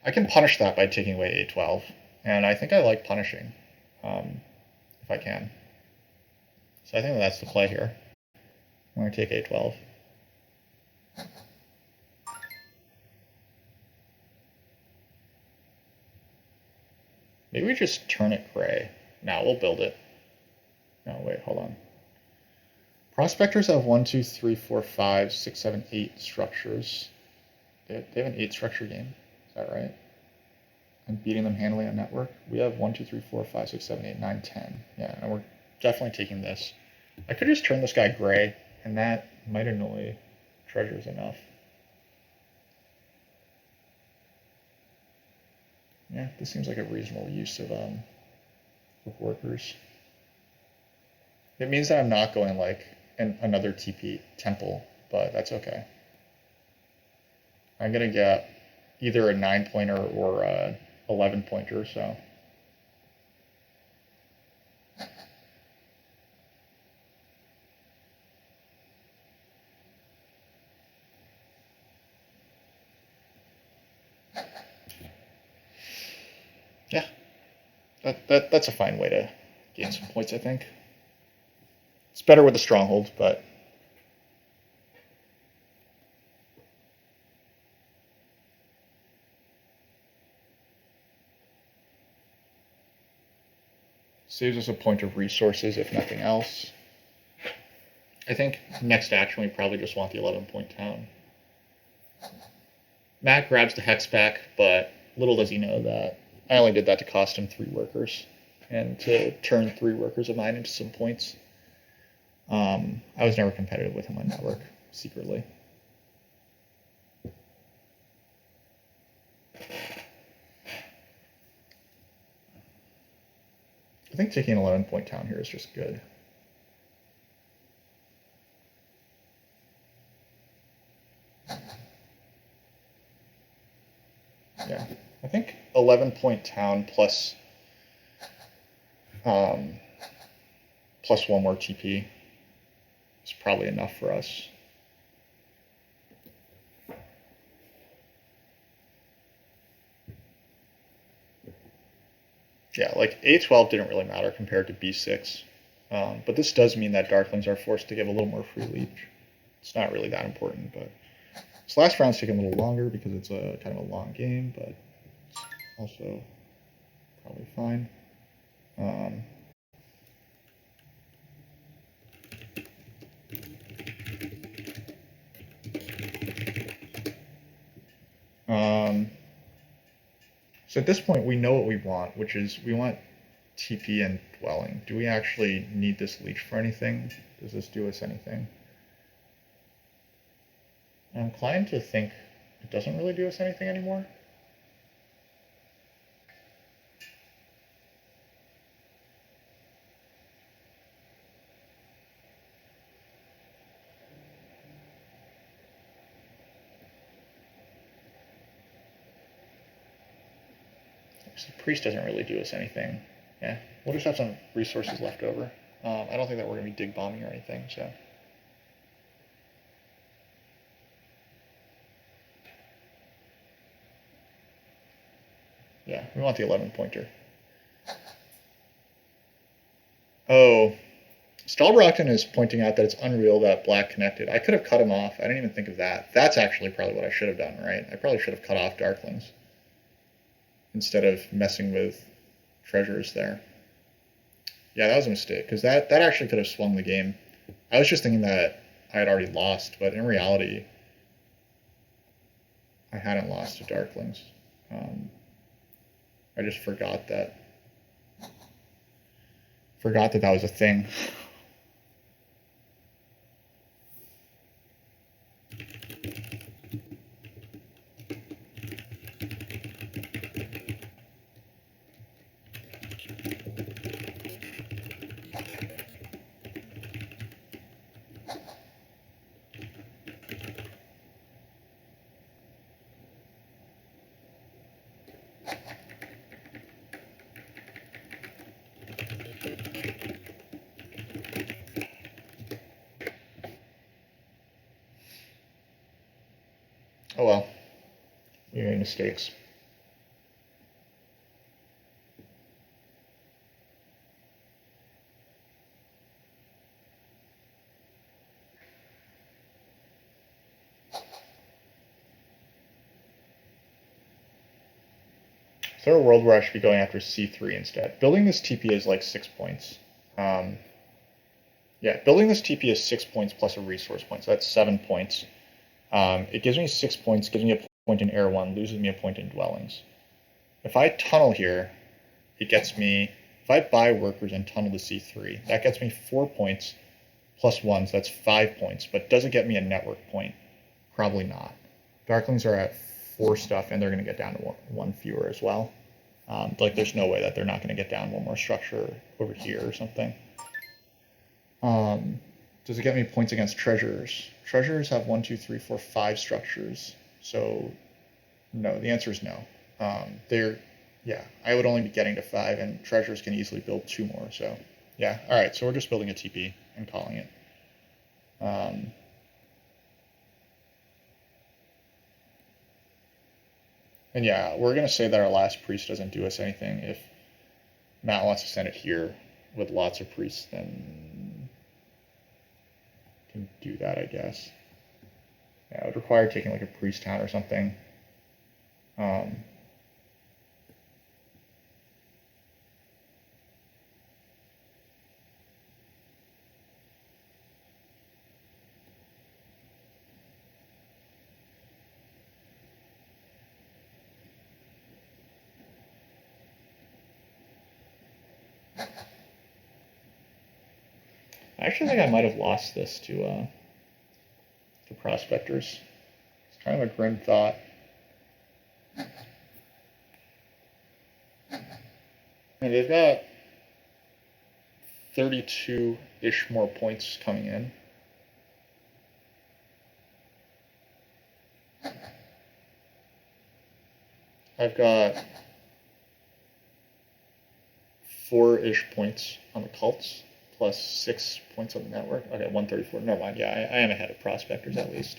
I can punish that by taking away A12. And I think I like punishing if I can. So I think that's the play here. I'm going to take A12. Maybe we just turn it gray. Now we'll build it. No, wait, hold on. Prospectors have 1, 2, 3, 4, 5, 6, 7, 8 structures. They have an 8 structure game. Is that right? I'm beating them handily on network. We have 1, 2, 3, 4, 5, 6, 7, 8, 9, 10. Yeah, and we're definitely taking this. I could just turn this guy gray, and that might annoy treasures enough. Yeah, this seems like a reasonable use of workers. It means that I'm not going like another TP temple, but that's okay. I'm gonna get either a 9-pointer or a 11-pointer, so. Yeah, that's a fine way to gain some points, I think. It's better with the stronghold, but saves us a point of resources, if nothing else. I think next action we probably just want the 11-point town. Matt grabs the hex back, but little does he know that I only did that to cost him 3 workers and to turn 3 workers of mine into some points. I was never competitive with him on network, secretly. I think taking an 11-point town here is just good. Yeah, I think 11-point town plus 1 more TP is probably enough for us. Yeah, like A12 didn't really matter compared to B6. But this does mean that Darklings are forced to give a little more free leech. It's not really that important, but this last round's taking a little longer because it's a kind of a long game, but it's also probably fine. So at this point, we know what we want, which is we want TP and Dwelling. Do we actually need this leech for anything? Does this do us anything? I'm inclined to think it doesn't really do us anything anymore. Because the priest doesn't really do us anything. Yeah, we'll just have some resources left over. I don't think that we're going to be dig bombing or anything, so. Yeah, we want the 11 pointer. Oh, Stalbrockton is pointing out that it's unreal that black connected. I could have cut him off. I didn't even think of that. That's actually probably what I should have done, right? I probably should have cut off darklings instead of messing with treasures there. Yeah, that was a mistake, because that actually could have swung the game. I was just thinking that I had already lost, but in reality, I hadn't lost to darklings. I just forgot that that was a thing. Oh well, we made mistakes. Is there a world where I should be going after C3 instead? Building this TP is like 6 points. Yeah, building this TP is 6 points plus a resource point, so that's 7 points. It gives me 6 points, gives me a point in Air 1, loses me a point in dwellings. If I tunnel here, it gets me, if I buy workers and tunnel to C3, that gets me 4 points plus 1, so that's 5 points, but does it get me a network point? Probably not. Darklings are at 4 stuff, and they're going to get down to 1 fewer as well. Like, there's no way that they're not going to get down 1 more structure over here or something. Does it get me points against treasures? Treasures have 1, 2, 3, 4, 5 structures. So, no, the answer is no. Yeah, I would only be getting to 5, and treasures can easily build 2 more. So, yeah, all right. So we're just building a TP and calling it. And yeah, we're gonna say that our last priest doesn't do us anything. If Matt wants to send it here with lots of priests, then can do that, I guess. Yeah, it would require taking like a priest town or something. I actually think I might have lost this to prospectors. It's kind of a grim thought. And they've got 32-ish more points coming in. I've got 4-ish points on the cults, plus 6 points on the network. Okay, 134. Never mind. Yeah, I am ahead of prospectors at least.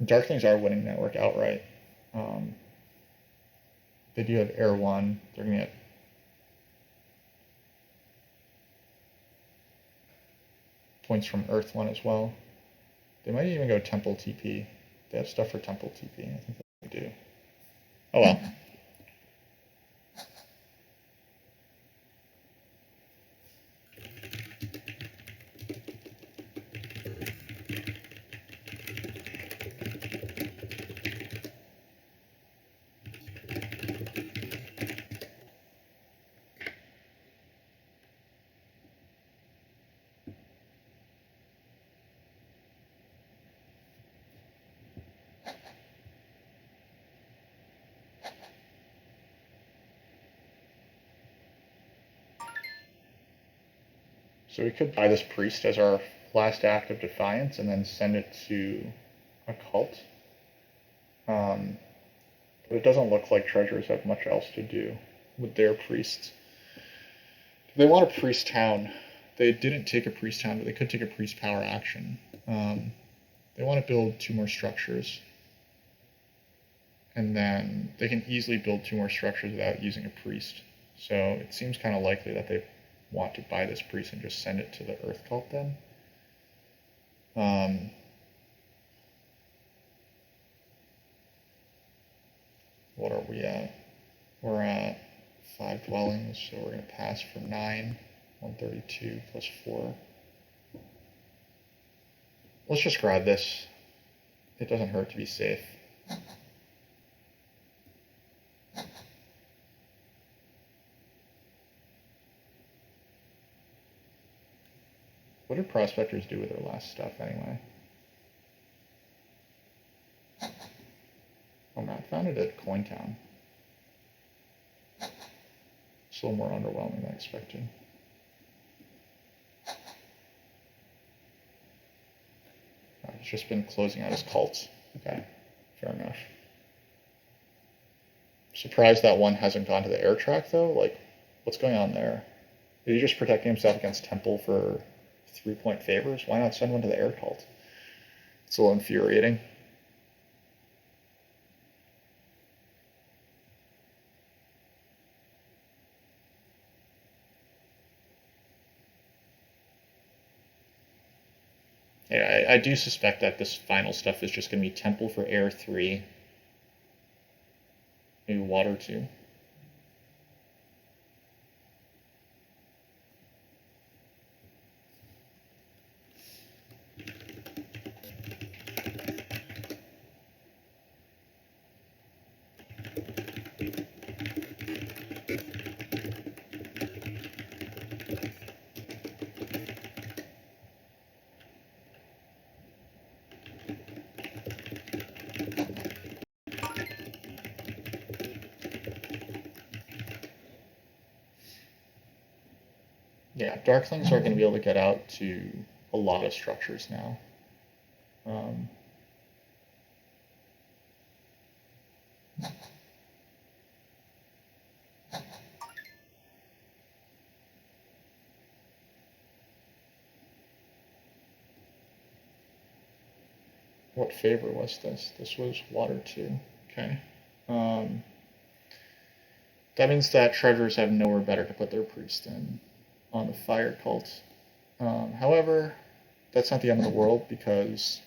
Darklings are winning network outright. They do have Air 1. They're going to get points from Earth 1 as well. They might even go Temple TP. They have stuff for Temple TP. I think they do. Oh well. So we could buy this priest as our last act of defiance and then send it to a cult. But it doesn't look like treasurers have much else to do with their priests. They want a priest town. They didn't take a priest town, but they could take a priest power action. They want to build 2 more structures. And then they can easily build 2 more structures without using a priest. So it seems kind of likely that they want to buy this priest and just send it to the Earth Cult then. What are we at? We're at 5 dwellings, so we're going to pass for 9. 132 plus 4. Let's just grab this. It doesn't hurt to be safe. What did prospectors do with their last stuff anyway? Oh, Matt found it at Cointown. It's a little more underwhelming than I expected. He's just been closing out his cults. Okay, fair enough. Surprised that one hasn't gone to the air track though. Like, what's going on there? Is he just protecting himself against Temple for 3-point favors? Why not send one to the air cult? It's a little infuriating. Yeah, I do suspect that this final stuff is just going to be Temple for Air 3. Maybe Water 2. Yeah, darklings are going to be able to get out to a lot of structures now. What favor was this? This was Water 2. Okay. That means that treasurers have nowhere better to put their priest in on the fire cult. However, that's not the end of the world, because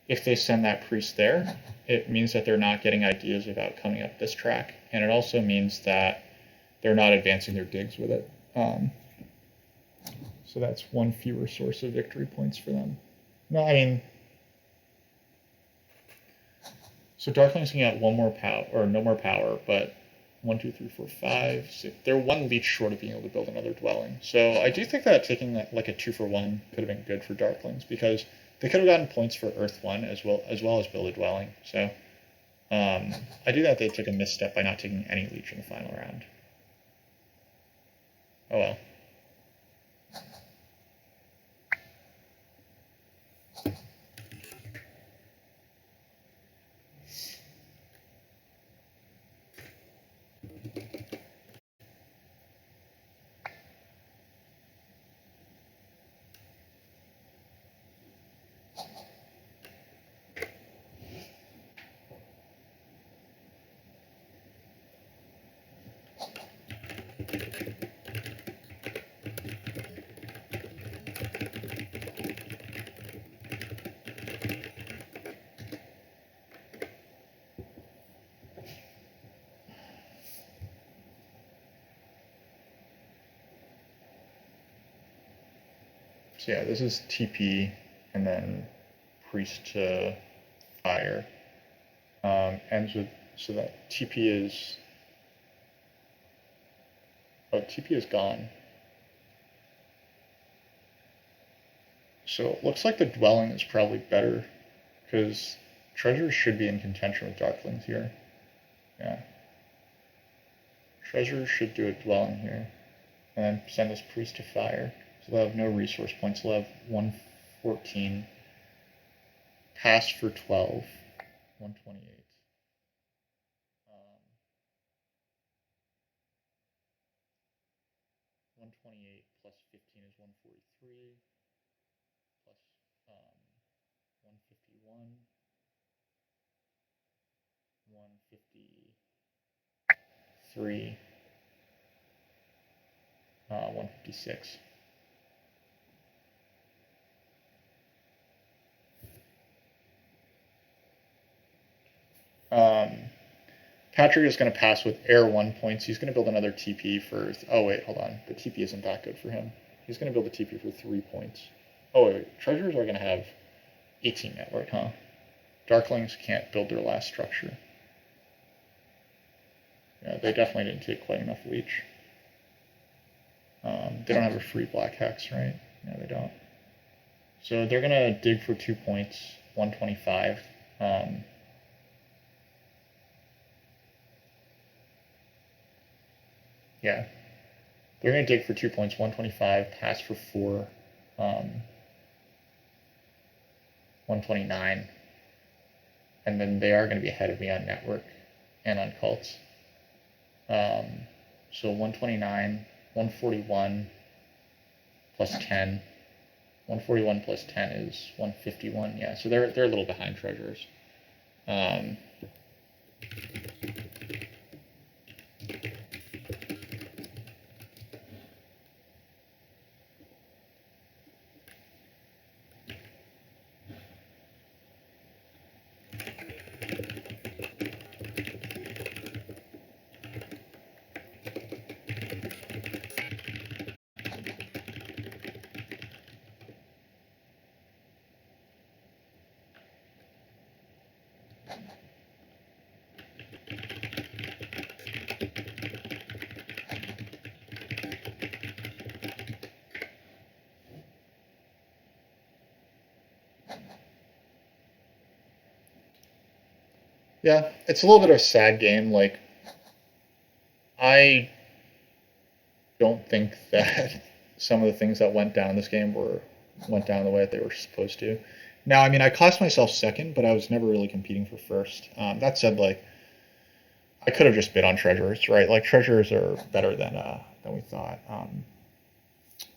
if they send that priest there, it means that they're not getting ideas about coming up this track, and it also means that they're not advancing their digs with it. So that's one fewer source of victory points for them. No, I mean, so Darklings can get 1 more power, or no more power, but 1, 2, 3, 4, 5, 6. They're 1 leech short of being able to build another dwelling. So I do think that taking like a 2-for-1 could have been good for Darklings, because they could have gotten points for Earth 1 as well as build a dwelling. So I do think they took a misstep by not taking any leech in the final round. Oh well. So yeah, this is TP and then priest to fire. Ends with, so that TP is, oh, TP is gone. So it looks like the dwelling is probably better, because treasures should be in contention with darklings here. Yeah. Treasures should do a dwelling here, and then send this priest to fire. So they'll have no resource points. They'll have 114. Pass for 12. 128. 141, 153, 156. Patrick is going to pass with air 1 points. He's going to build another TP for. Oh, wait, hold on. The TP isn't that good for him. He's going to build a TP for 3 points. Oh, wait. Treasures are going to have 18 network, huh? Darklings can't build their last structure. Yeah, they definitely didn't take quite enough leech. They don't have a free black hex, right? No, they don't. So they're going to dig for 2 points, 125. Yeah. They're going to dig for 2 points, 125, pass for 4, 129. And then they are going to be ahead of me on network and on cults. So 129, 141 plus 10. 141 plus 10 is 151. Yeah, so they're a little behind treasures. Yeah, it's a little bit of a sad game. Like, I don't think that some of the things that went down this game went down the way that they were supposed to. Now, I mean, I cost myself second, but I was never really competing for first. That said, like, I could have just bid on treasures, right? Like, treasures are better than we thought.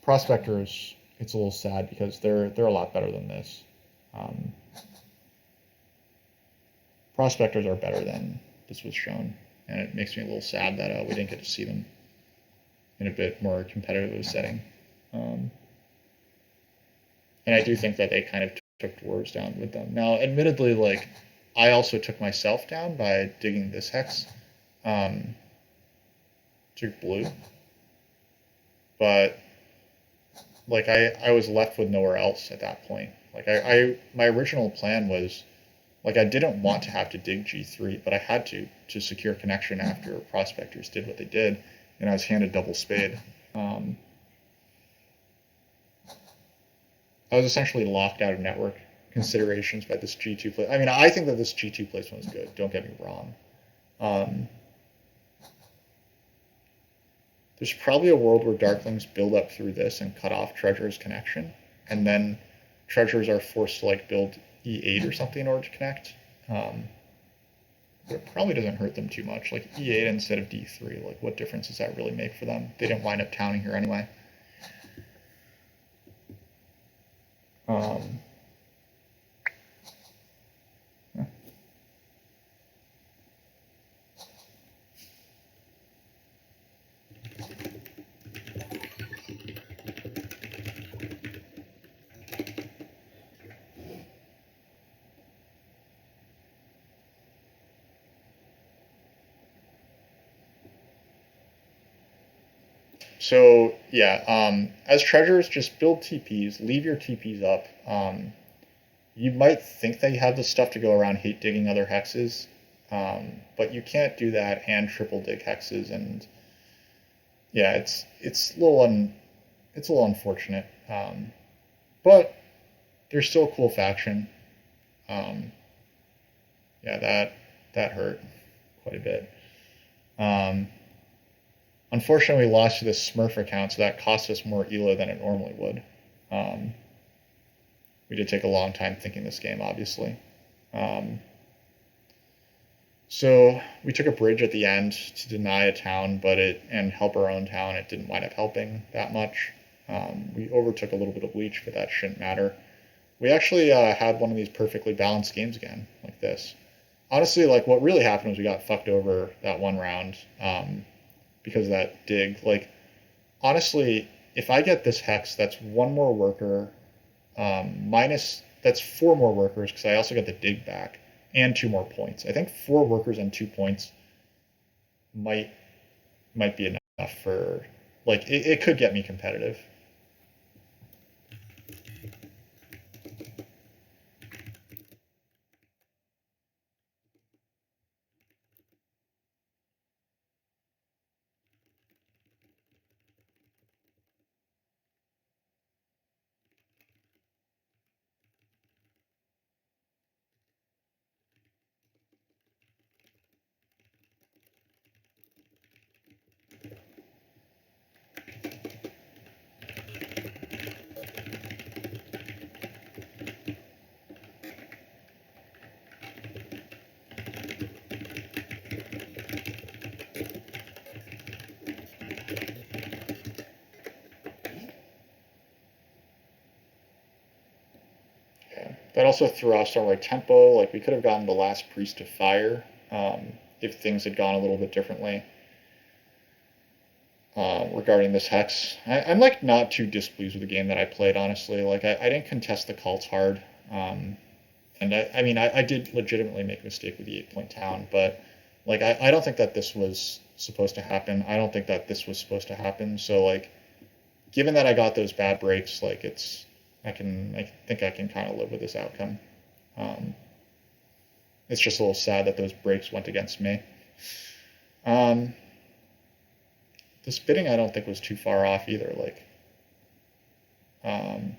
Prospectors, it's a little sad because they're a lot better than this. Prospectors are better than this was shown, and it makes me a little sad that we didn't get to see them in a bit more competitive setting. And I do think that they kind of took dwarves down with them. Now, admittedly, like, I also took myself down by digging this hex. Took blue. But, like, I was left with nowhere else at that point. Like, my original plan was, like, I didn't want to have to dig G3, but I had to secure connection after prospectors did what they did, and I was handed double spade. I was essentially locked out of network considerations by this G2 play. I mean, I think that this G2 placement was good. Don't get me wrong. There's probably a world where Darklings build up through this and cut off Treasure's connection, and then Treasures are forced to, like, build E8 or something in order to connect. But it probably doesn't hurt them too much. Like, E8 instead of D3, like, what difference does that really make for them? They didn't wind up towning here anyway. So yeah, as treasures, just build TPs, leave your TPs up. You might think that you have the stuff to go around hate digging other hexes, but you can't do that and triple dig hexes, and yeah, it's a little unfortunate. But they're still a cool faction. Yeah, that hurt quite a bit. Unfortunately, we lost to this Smurf account, so that cost us more ELO than it normally would. We did take a long time thinking this game, obviously. So we took a bridge at the end to deny a town, and help our own town. It didn't wind up helping that much. We overtook a little bit of leech, but that shouldn't matter. We actually had one of these perfectly balanced games again, like this. Honestly, like what really happened was we got fucked over that one round because of that dig. Like honestly, if I get this hex, that's one more worker minus that's four more workers because I also get the dig back and two more points. I think four workers and 2 points might might be enough for like it could get me competitive. Yeah. That also threw off some of our tempo. Like we could have gotten the last priest to fire if things had gone a little bit differently regarding this hex. I'm like not too displeased with the game that I played. Honestly, like I didn't contest the cults hard, and I mean I did legitimately make a mistake with the 8 point town, but like I don't think that this was supposed to happen. I don't think that this was supposed to happen. So like given that I got those bad breaks, like I think I can kind of live with this outcome. Um, it's just a little sad that those breaks went against me. Um, the spitting I don't think was too far off either. Like, um,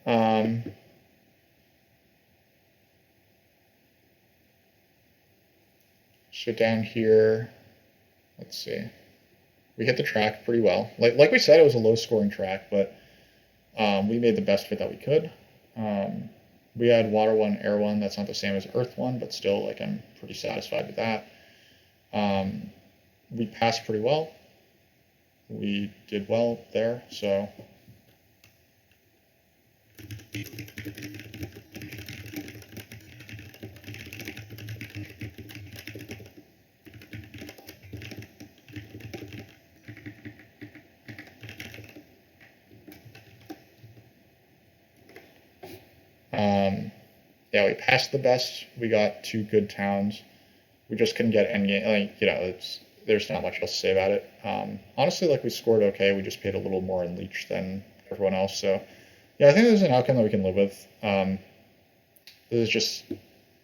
um, so down here, let's see. We hit the track pretty well. Like we said, it was a low scoring track, but we made the best of it that we could. Um, we had water one, air one. That's not the same as earth one, but still, like I'm pretty satisfied with that. Um, we passed pretty well. We did well there. So yeah, we passed the best. We got two good towns. We just couldn't get any. Like it's there's not much else to say about it. Honestly, like we scored okay. We just paid a little more in leech than everyone else. So yeah, I think this is an outcome that we can live with. This is just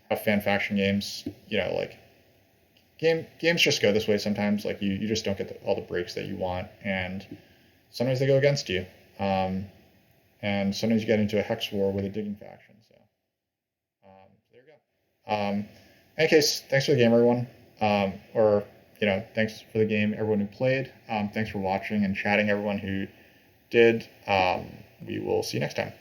how fan faction games. Like games just go this way sometimes. Like you just don't get all the breaks that you want, and sometimes they go against you. Um, and sometimes you get into a hex war with a digging faction. So there you go. In any case, thanks for the game, everyone. Or thanks for the game, everyone who played. Thanks for watching and chatting, everyone who did. We will see you next time.